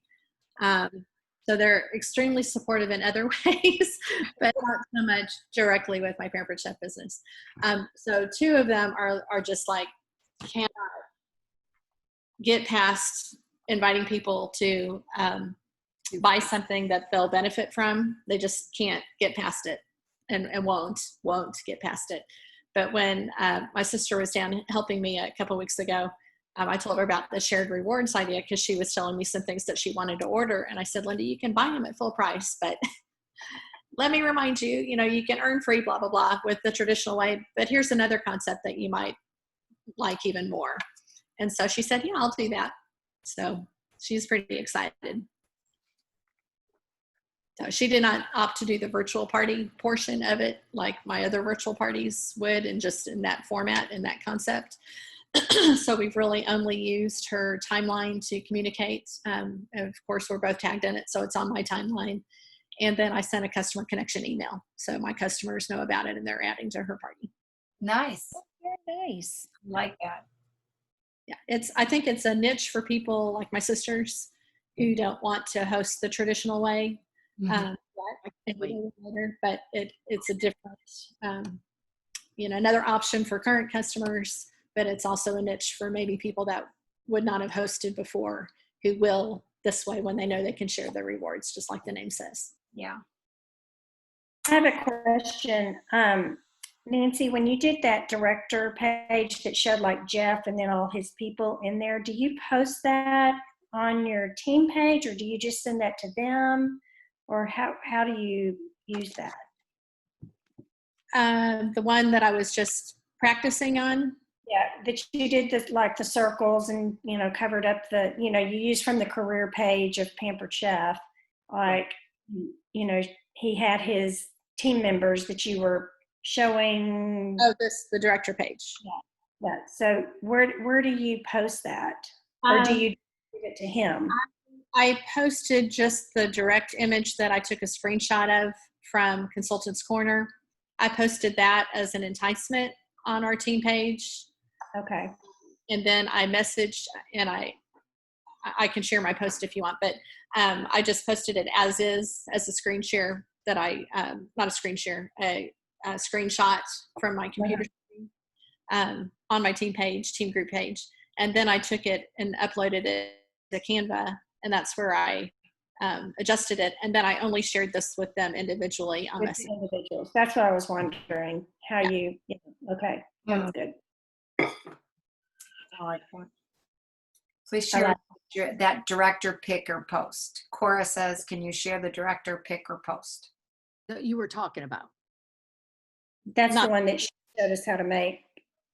So they're extremely supportive in other ways, but not so much directly with my Pampered Chef business. So 2 of them are just like, cannot get past inviting people to buy something that they'll benefit from. They just can't get past it and won't get past it. But when my sister was down helping me a couple weeks ago, I told her about the shared rewards idea because she was telling me some things that she wanted to order. And I said, Linda, you can buy them at full price, but let me remind you, you can earn free, blah, blah, blah, with the traditional way. But here's another concept that you might like even more. And so she said, yeah, I'll do that. So she's pretty excited. So she did not opt to do the virtual party portion of it like my other virtual parties would, and just in that format and that concept. So we've really only used her timeline to communicate. And of course, we're both tagged in it, so it's on my timeline. And then I sent a customer connection email, so my customers know about it and they're adding to her party. Nice. Very nice. Like that. Yeah, I think it's a niche for people like my sisters who don't want to host the traditional way. But it's a different, another option for current customers, but it's also a niche for maybe people that would not have hosted before who will this way when they know they can share their rewards, just like the name says. Yeah. I have a question. Nancy, when you did that director page that showed like Jeff and then all his people in there, do you post that on your team page, or do you just send that to them, or how do you use that? The one that I was just practicing on. Yeah, that you did this, like the circles and, covered up the, you used from the career page of Pampered Chef, like, he had his team members that you were showing. Oh, the director page. Yeah. So where do you post that? Or do you give it to him? I posted just the direct image that I took a screenshot of from Consultants Corner. I posted that as an enticement on our team page. Okay. And then I messaged, and I can share my post if you want, but I just posted it as is, as a screen share that not a screen share, a screenshot from my computer screen on my team group page. And then I took it and uploaded it to Canva, and that's where I adjusted it. And then I only shared this with them individually on With the individuals. That's what I was wondering. How you, okay, that's good. I like that. Please share that director pick or post. Cora says, can you share the director pick or post? That you were talking about. That's the one that she showed us how to make.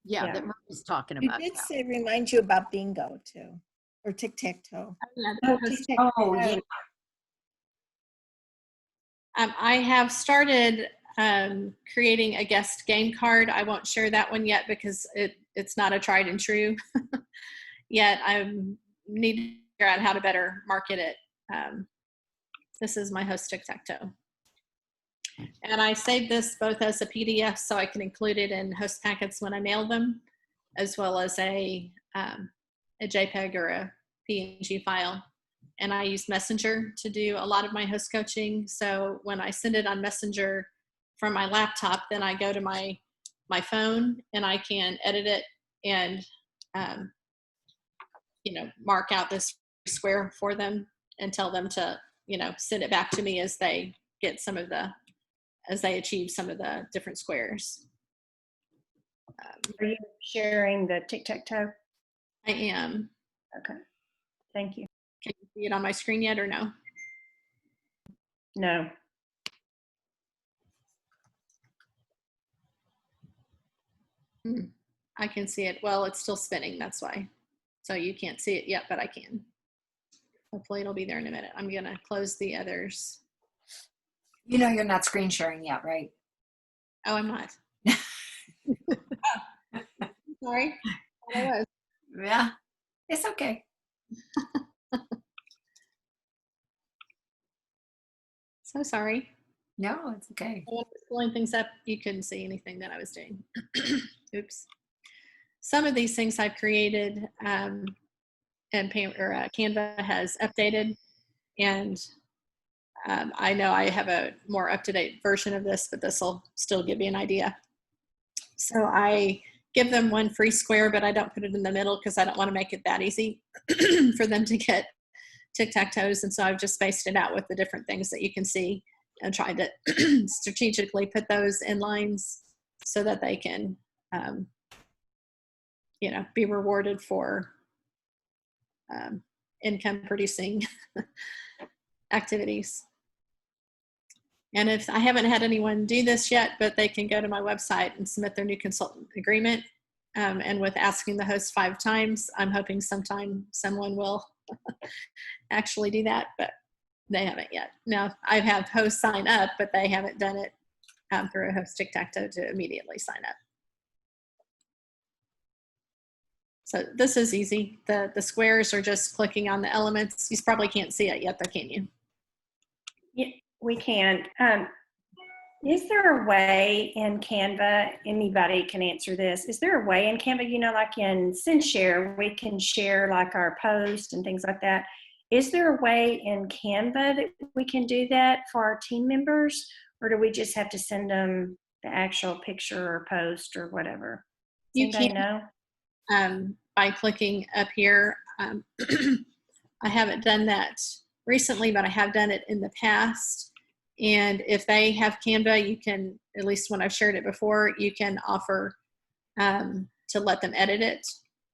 Yeah, that Marie's talking You about. did say remind you about bingo too, or tic-tac-toe. Oh, yeah. I have started creating a guest game card. I won't share that one yet because it's not a tried and true yet. I need to figure out how to better market it. This is my host tic-tac-toe. And I saved this both as a PDF so I can include it in host packets when I mail them, as well as a JPEG or a PNG file. And I use Messenger to do a lot of my host coaching. So when I send it on Messenger from my laptop, then I go to my phone and I can edit it and, mark out this square for them and tell them to, send it back to me as they get as they achieve some of the different squares. Are you sharing the tic-tac-toe? I am. Okay. Thank you. Can you see it on my screen yet or no? No. I can see it. Well, it's still spinning. That's why. So you can't see it yet, but I can. Hopefully it'll be there in a minute. I'm going to close the others. You're not screen sharing yet, right? Oh, I'm not. Sorry. I was. Yeah, it's okay. So sorry. No, it's okay. When I was pulling things up, you couldn't see anything that I was doing. Oops. Some of these things I've created and Canva has updated, and I know I have a more up-to-date version of this, but this will still give you an idea. So I give them one free square, but I don't put it in the middle because I don't want to make it that easy for them to get tic-tac-toes. And so I've just spaced it out with the different things that you can see and tried to strategically put those in lines so that they can, be rewarded for income producing activities. And if I haven't had anyone do this yet, but they can go to my website and submit their new consultant agreement. And with asking the host 5 times, I'm hoping sometime someone will actually do that, but they haven't yet. Now, I've had hosts sign up, but they haven't done it through a host tic-tac-toe to immediately sign up. So this is easy. The squares are just clicking on the elements. You probably can't see it yet, though, can you? Yeah, we can. Is there a way in Canva, anybody can answer this, is there a way in Canva, you know, like in SendShare, we can share like our post and things like that. Is there a way in Canva that we can do that for our team members? Or do we just have to send them the actual picture or post or whatever? Does You anybody can, know? by clicking up here. I haven't done that recently, but I have done it in the past. And if they have Canva, you can, at least when I've shared it before, you can offer to let them edit it.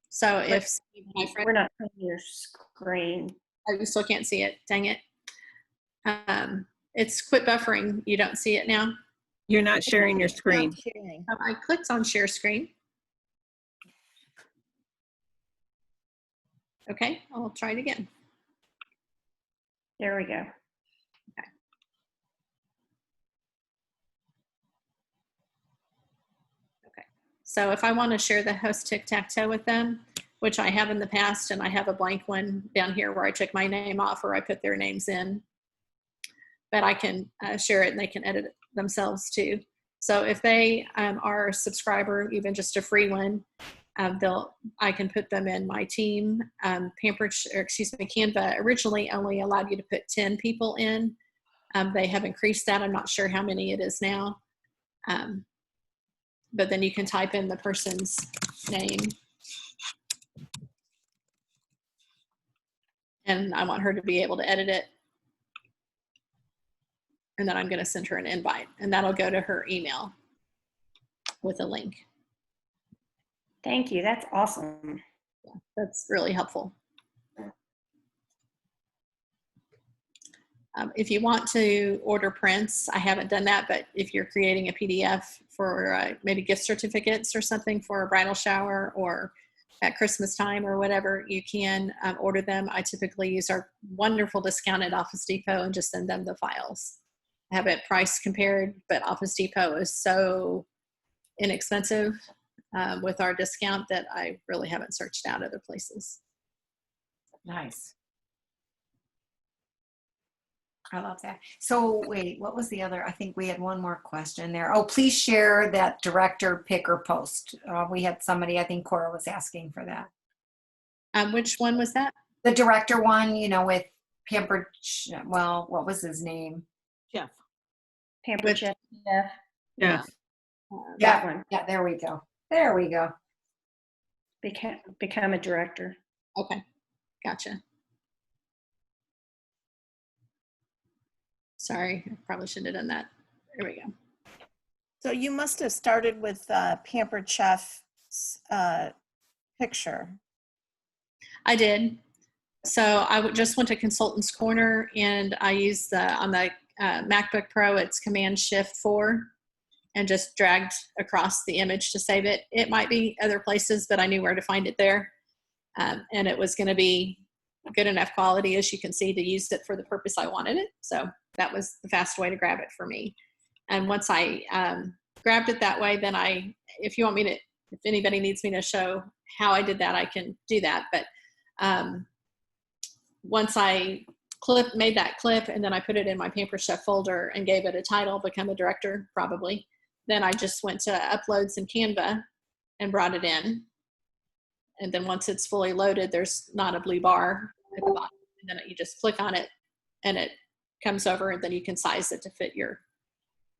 So if my friend, We're not on your screen. oh, you still can't see it, dang it. It's quit buffering. You don't see it now. You're not sharing your screen. Not sharing. I clicked on share screen. Okay, I'll try it again. There we go. So if I want to share the host tic-tac-toe with them, which I have in the past, and I have a blank one down here where I check my name off or I put their names in, but I can share it and they can edit it themselves too. So if they are a subscriber, even just a free one, I can put them in my team. Canva originally only allowed you to put 10 people in. They have increased that. I'm not sure how many it is now. But then you can type in the person's name. And I want her to be able to edit it. And then I'm going to send her an invite, and that'll go to her email with a link. Thank you. That's awesome. Yeah, that's really helpful. If you want to order prints, I haven't done that, but if you're creating a PDF for maybe gift certificates or something for a bridal shower or at Christmas time or whatever, you can order them. I typically use our wonderful discount at Office Depot and just send them the files. I have it price compared, but Office Depot is so inexpensive with our discount that I really haven't searched out other places. Nice. I love that. So wait, what was the other? I think we had one more question there. Oh, please share that director pick or post. We had somebody, I think Cora was asking for that. Which one was that? The director one, you know, with Pampered, well, what was his name? Jeff. Pampered Chef. Yeah. Yeah. That one. Yeah, there we go. There we go. Become a director. Okay, gotcha. Sorry, I probably shouldn't have done that. There we go. So you must have started with Pampered Chef's picture. I did. So I just went to Consultant's Corner, and I used on the MacBook Pro, it's Command-Shift-4, and just dragged across the image to save it. It might be other places, but I knew where to find it there. And it was going to be good enough quality, as you can see, to use it for the purpose I wanted it. So that was the fast way to grab it for me. And once I grabbed it that way, then if you want me to, if anybody needs me to show how I did that, I can do that. But once I made that clip, and then I put it in my Pampered Chef folder and gave it a title, Become a Director, probably. Then I just went to Uploads in Canva and brought it in. And then once it's fully loaded, there's not a blue bar at the bottom. And then you just click on it and it comes over, and then you can size it to fit your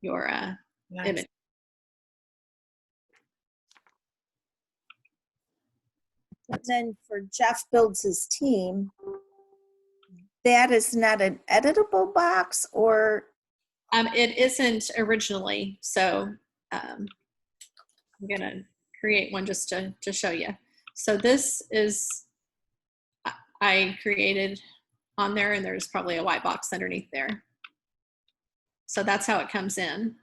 Nice. image. And then for Jeff Builds His Team, that is not an editable box, or? It isn't originally, so I'm gonna create one just to show you. So this is, I created on there, and there's probably a white box underneath there. So that's how it comes in.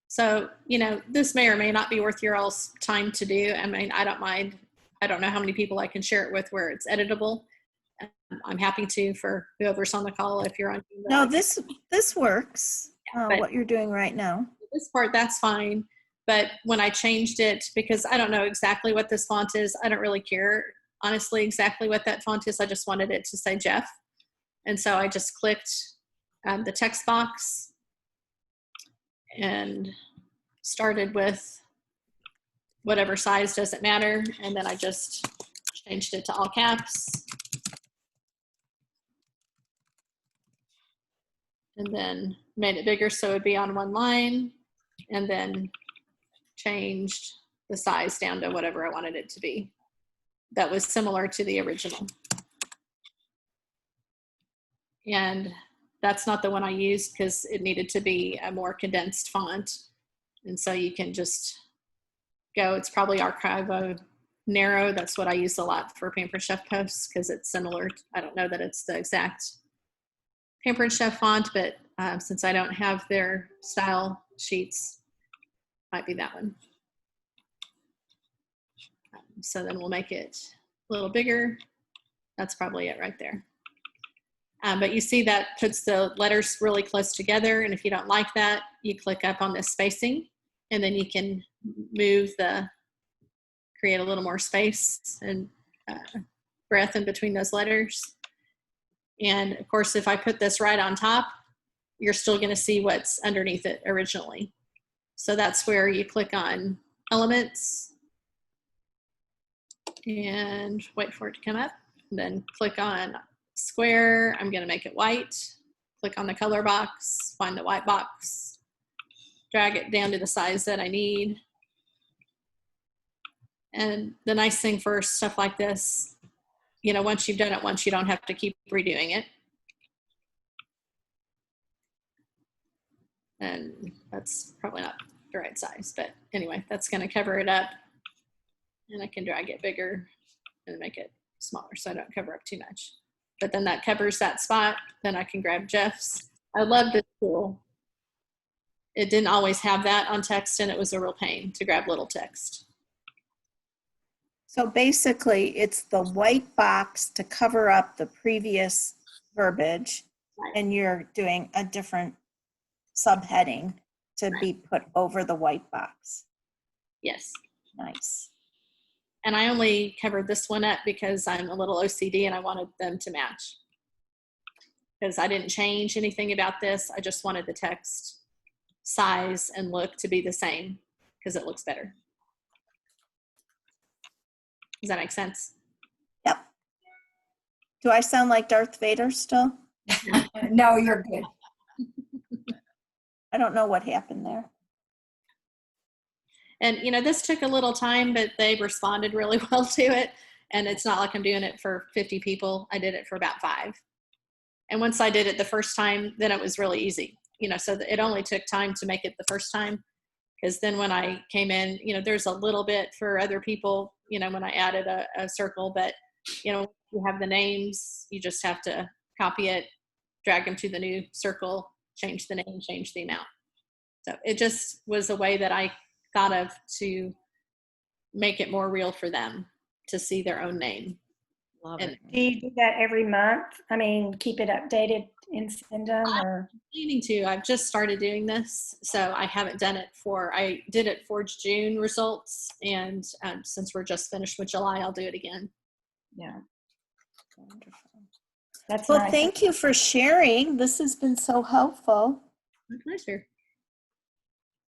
So, you know, this may or may not be worth your all's time to do. I mean, I don't mind. I don't know how many people I can share it with where it's editable. I'm happy to for whoever's on the call if you're on. No, this works, but what you're doing right now. This part, that's fine. But when I changed it, because I don't know exactly what this font is, I don't really care, honestly, exactly what that font is. I just wanted it to say Jeff. And so I just clicked the text box and started with whatever size, doesn't matter. And then I just changed it to all caps. And then made it bigger so it would be on one line, and then changed the size down to whatever I wanted it to be. That was similar to the original. And that's not the one I used because it needed to be a more condensed font. And so you can just go, it's probably Archivo Narrow. That's what I use a lot for Pampered Chef posts because it's similar. I don't know that it's the exact Pampered Chef font, but since I don't have their style sheets, might be that one. So then we'll make it a little bigger. That's probably it right there. But you see that puts the letters really close together. And if you don't like that, you click up on this spacing and then you can move create a little more space and breadth in between those letters. And of course, if I put this right on top, you're still going to see what's underneath it originally. So that's where you click on Elements and wait for it to come up. And then click on Square. I'm going to make it white. Click on the color box, find the white box, drag it down to the size that I need. And the nice thing for stuff like this, you know, once you've done it once, you don't have to keep redoing it. And that's probably not the right size, but anyway, that's going to cover it up. And I can drag it bigger and make it smaller so I don't cover up too much. But then that covers that spot. Then I can grab Jeff's. I love this tool. It didn't always have that on text, and it was a real pain to grab little text. So basically, it's the white box to cover up the previous verbiage, Right. and you're doing a different subheading to be put over the white box. Yes. Nice. And I only covered this one up because I'm a little OCD and I wanted them to match. Because I didn't change anything about this. I just wanted the text size and look to be the same because it looks better. Does that make sense? Yep. Do I sound like Darth Vader still? No, you're good. I don't know what happened there. And, you know, this took a little time, but they responded really well to it. And it's not like I'm doing it for 50 people. I did it for about 5. And once I did it the first time, then it was really easy. You know, so it only took time to make it the first time. Because then when I came in, you know, there's a little bit for other people, you know, when I added a circle. But, you know, you have the names, you just have to copy it, drag them to the new circle, change the name, change the amount. So it just was a way that I thought of to make it more real for them to see their own name. Love And it. Do you do that every month? I mean, keep it updated and send them, or? planning to. I've just started doing this, so I haven't done it I did it for June results, and since we're just finished with July, I'll do it again. Yeah. Wonderful. That's Well, nice. thank you for sharing. This has been so helpful. My pleasure.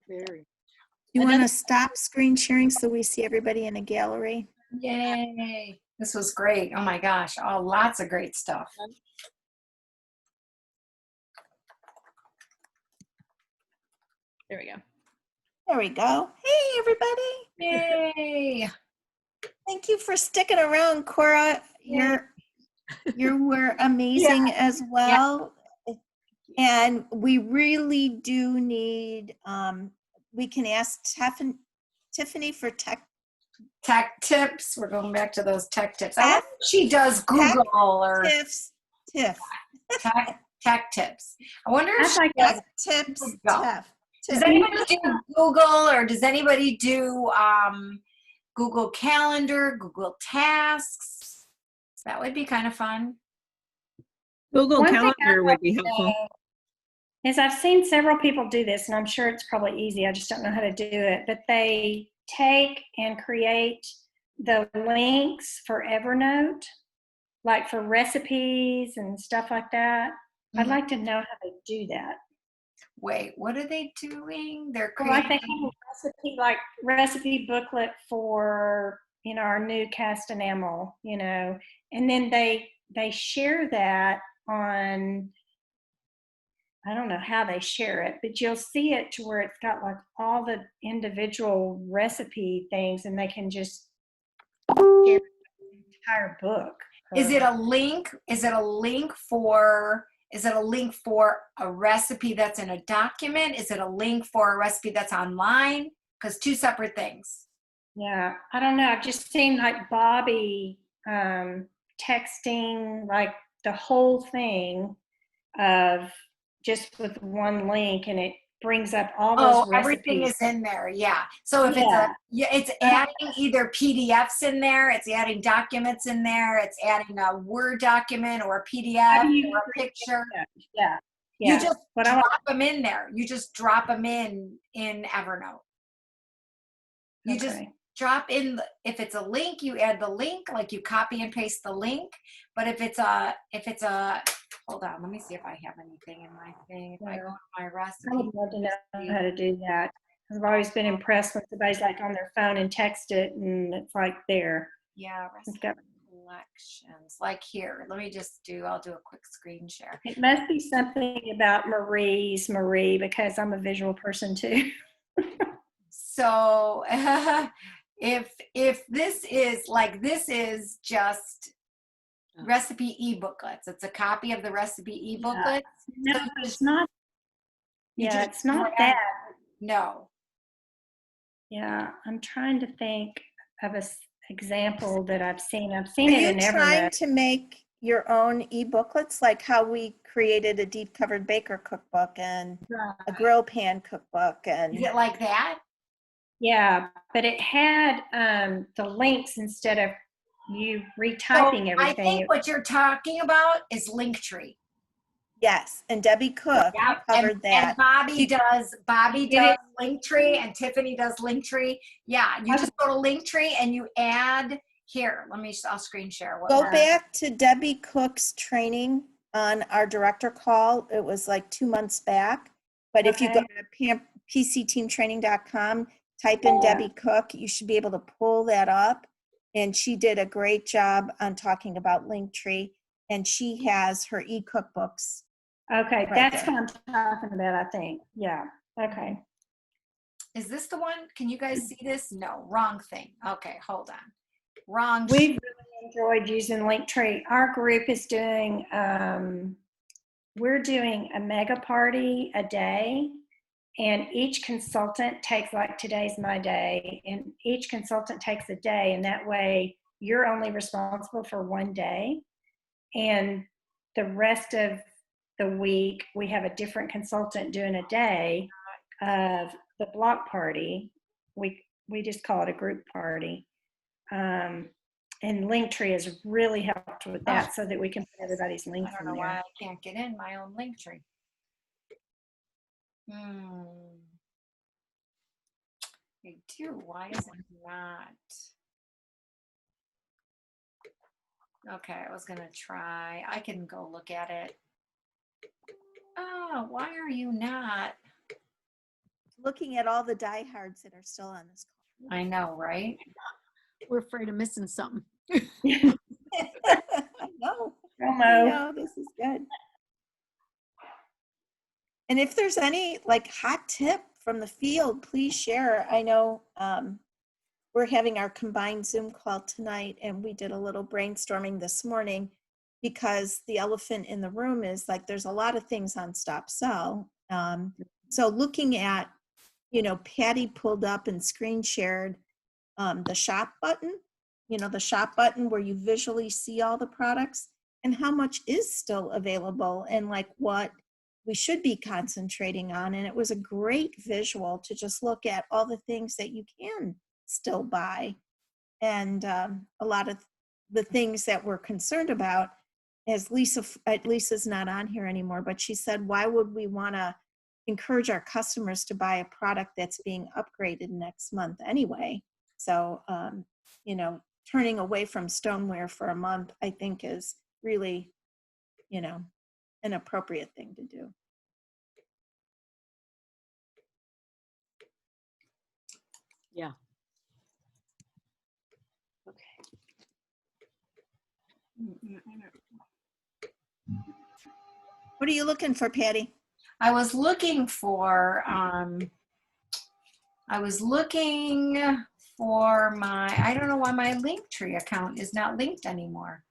Very. You want to stop screen sharing so we see everybody in a gallery? Yay. This was great. Oh my gosh. Oh, lots of great stuff. There we go. There we go. Hey, everybody. Yay. Thank you for sticking around, Cora. You were amazing as well. And we really do need, we can ask Tiffany for tech Tips. We're going back to those tech tips. I Tech- wonder if she does Google or tips. Tiff. tech tips. I wonder if she Tech does tips. Go. Tiff. Does anybody do Google, or does anybody do Google Calendar, Google Tasks? That would be kind of fun. Google One thing Calendar I'd would be like to helpful. say is I've seen several people do this, and I'm sure it's probably easy. I just don't know how to do it. But they take and create the links for Evernote, like for recipes and stuff like that. I'd Mhm. like to know how they do that. Wait, what are they doing? They're Well, like they creating. have a recipe booklet for, our new cast enamel, and then they share that on, I don't know how they share it, but you'll see it to where it's got like all the individual recipe things, and they can just share the entire book. Is it a link? Is it a link for? Is it a link for a recipe that's in a document? Is it a link for a recipe that's online? Because two separate things. Yeah, I don't know. I've just seen like Bobby texting like the whole thing of just with one link, and it brings up all those Oh, everything recipes. is in there. Yeah. So if it's adding either PDFs in there, it's adding documents in there, it's adding a Word document or a How PDF do you or a picture. Yeah, You yeah. just What I drop want, them in there. You just drop them in Evernote. You just okay. drop in, if it's a link, you add the link, like you copy and paste the link. But if it's a, hold on, let me see if I have anything in my thing. If I go to my I recipe. would love to know how to do that. I've always been impressed when somebody's like on their phone and text it, and it's like there. Yeah, It's recipe got- collections. Like here, let me just I'll do a quick screen share. It must be something about Marie, because I'm a visual person too. So if this is just recipe e-booklets. It's a copy of the recipe e-booklets. No, So you it's just- not. you Yeah, just it's not grab- that. No. Yeah, I'm trying to think of an example that I've seen. I've seen Are it you in trying Evernote. to make your own e-booklets, like how we created a deep covered baker cookbook and a grill pan cookbook? Is And it like that? Yeah, but it had the links instead of you So retyping I everything. think what you're talking about is Linktree. yes, and Debbie Cook Yep. covered that. And Bobby does Did it- Linktree, and Tiffany does Linktree. Yeah, you just go to Linktree and you add here. I'll screen share. Go back to Debbie Cook's training on our director call. It was like 2 months back. But if you go to pcteamtraining.com, type in Debbie Cook, you should be able to pull that up. And she did a great job on talking about Linktree. And she has her e-cookbooks. Okay, right that's there. what I'm talking about, I think. Yeah, okay. Is this the one? Can you guys see this? No, wrong thing. Okay, hold on. Wrong. We've really enjoyed using Linktree. Our group is doing, we're doing a mega party a day, and each consultant takes, like today's my day, and each consultant takes a day, and that way you're only responsible for one day. And the rest of the week, we have a different consultant doing a day of the block party. We just call it a group party. And Linktree has really helped with that so that we can put everybody's links I in don't know there. why I can't get in my own Linktree. I do. Why is it not? Okay, I was gonna try. I can go look at it. Oh, why are you not? Looking at all the diehards that are still on this I know, right? We're afraid of missing something. call. No, no, this is good. And if there's any like hot tip from the field, please share. I know we're having our combined Zoom call tonight, and we did a little brainstorming this morning because the elephant in the room is like there's a lot of things on Stop Sell. So looking at, Patty pulled up and screen shared the shop button, the shop button where you visually see all the products and how much is still available and like what we should be concentrating on. And it was a great visual to just look at all the things that you can still buy. And a lot of the things that we're concerned about, as Lisa's not on here anymore, but she said, why would we want to encourage our customers to buy a product that's being upgraded next month anyway? So, turning away from stoneware for a month, I think is really, an appropriate thing to do. Yeah. Okay. What are you looking for, Patty? I was looking for my, I don't know why my Linktree account is not linked anymore.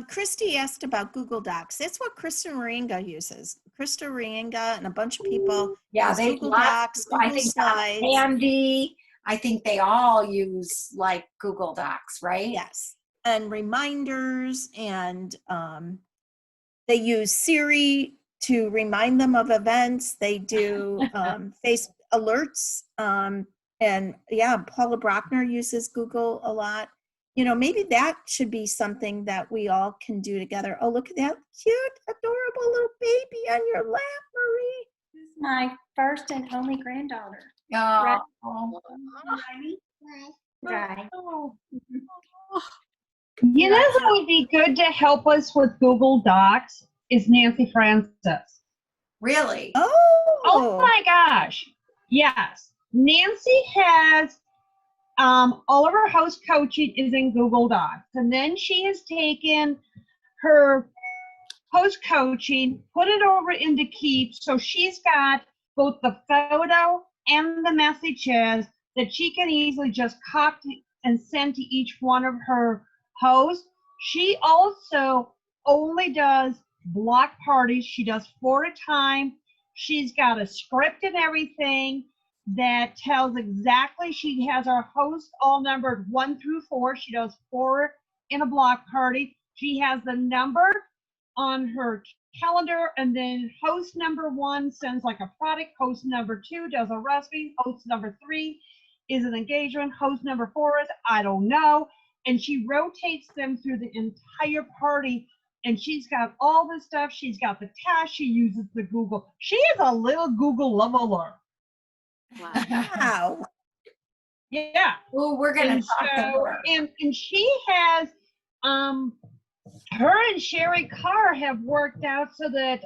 Christy asked about Google Docs. That's what Krista Moringa uses. Krista Moringa and a bunch of people Yeah, use they Google Docs, I Google think Slides. Andy, I think they all use like Google Docs, right? Yes, and reminders, and they use Siri to remind them of events. They do face alerts, and yeah, Paula Brockner uses Google a lot. Maybe that should be something that we all can do together. Oh, look at that cute, adorable little baby on your lap, Marie. This is my first and only granddaughter. Oh, Right. You know who would be good to help us with Google Docs is Nancy Francis. really? Oh my gosh. Yes. Nancy has all of her host coaching is in Google Docs. And then she has taken her host coaching, put it over into Keep. So she's got both the photo and the messages that she can easily just copy and send to each one of her hosts. She also only does block parties. She does 4 at a time. She's got a script and everything that tells exactly, she has our hosts all numbered 1 through 4. She does 4 in a block party. She has the number on her calendar, and then host number 1 sends like a product, host number 2 does a recipe, host number 3 is an engagement, host number 4 is I don't know, and she rotates them through the entire party. And she's got all this stuff. She's got the task. She uses the Google. She is a little Google leveler. Wow. Yeah. Oh, we're gonna And talk to so, her. and she has, her and Sherry Carr have worked out so that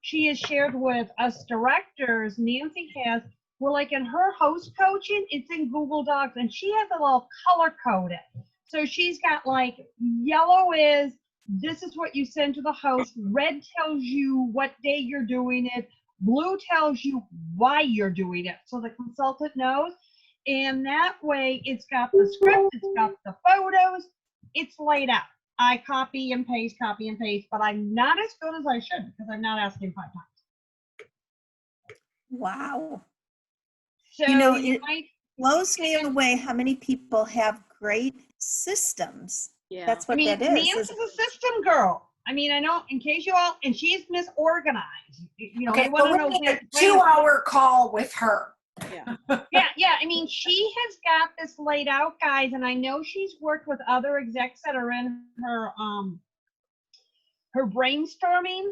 she has shared with us directors, Nancy has, we're like in her host coaching, it's in Google Docs, and she has a little color coded. So she's got like, yellow is, this is what you send to the host, red tells you what day you're doing it, blue tells you why you're doing it, so the consultant knows. And that way it's got the script, it's got the photos, it's laid out. I copy and paste, but I'm not as good as I should because I'm not asking 5 times. Wow. So it blows me away how many people have great systems. Yeah. That's what that is. Nancy's a system girl. I mean, I know, in case you all, and she's misorganized. Okay, you want to we'll know need a 2-hour call with her. Yeah. Yeah. I mean, she has got this laid out, guys, and I know she's worked with other execs that are in her her brainstorming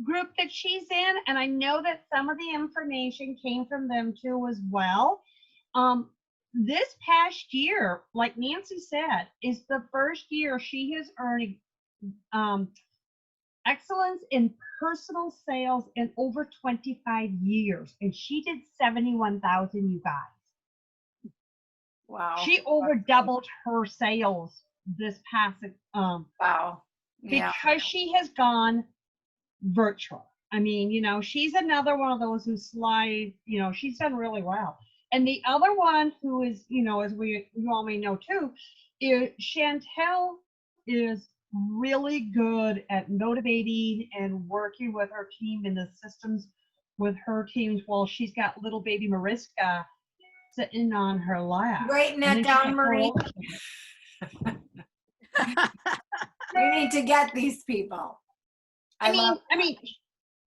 group that she's in, and I know that some of the information came from them too as well. This past year, like Nancy said, is the first year she has earned excellence in personal sales in over 25 years, and she did 71,000, you guys. Wow. She over doubled her sales this past Wow. Yeah. because she has gone virtual. I mean, she's another one of those who slide, she's done really well. And the other one who is, as you all may know too, is Chantel is really good at motivating and working with her team in the systems with her teams while she's got little baby Mariska sitting on her lap. Writing that down, Marie. You need to get these people. I mean,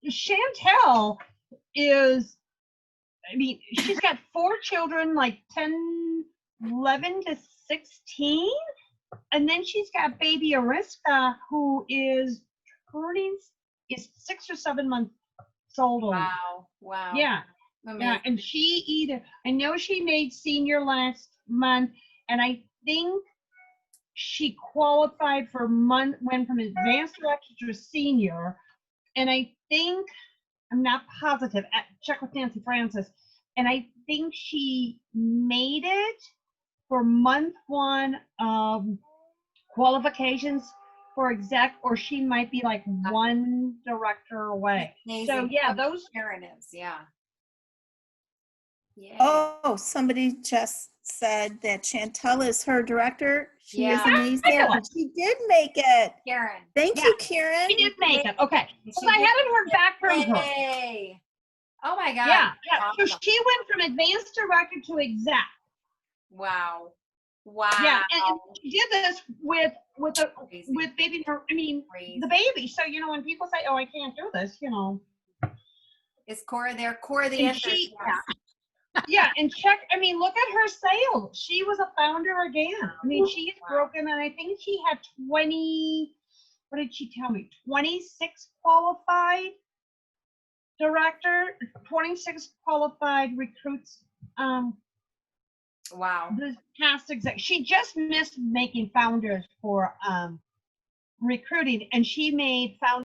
Chantel is, she's got 4 children, like 11 to 16. And then she's got baby Ariska, who is 6 or 7 months old. Wow. Yeah. Amazing. Yeah. And I know she made senior last month, and I think she qualified for went from advanced director to senior, and I think, I'm not positive, check with Nancy Francis, and I think she made it for month 1 of qualifications for exec, or she might be like one director away. Amazing. So yeah, those. Karen is, yeah. Yeah. Oh, somebody just said that Chantel is her director. She is Yeah. amazing. Fabulous. And she did make it. Karen. Thank Yeah. you, Karen. She did make it. Okay. Because She I did. hadn't heard back from her. Yay. Oh my God. Yeah. So Awesome. she went from advanced director to exec. Wow. Wow. Yeah. And she did this with Crazy. baby, I mean, Crazy. the baby. So, you know, when people say, oh, I can't do this, you know. Is Cora there? Cora, the And answer is she, yes. yeah, and check, I mean, look at her sales. She was a founder again. I mean, she's broken, and I think she had 20, what did she tell me? 26 qualified director, 26 qualified recruits. Wow. This past exec, she just missed making founders for recruiting, and she made founders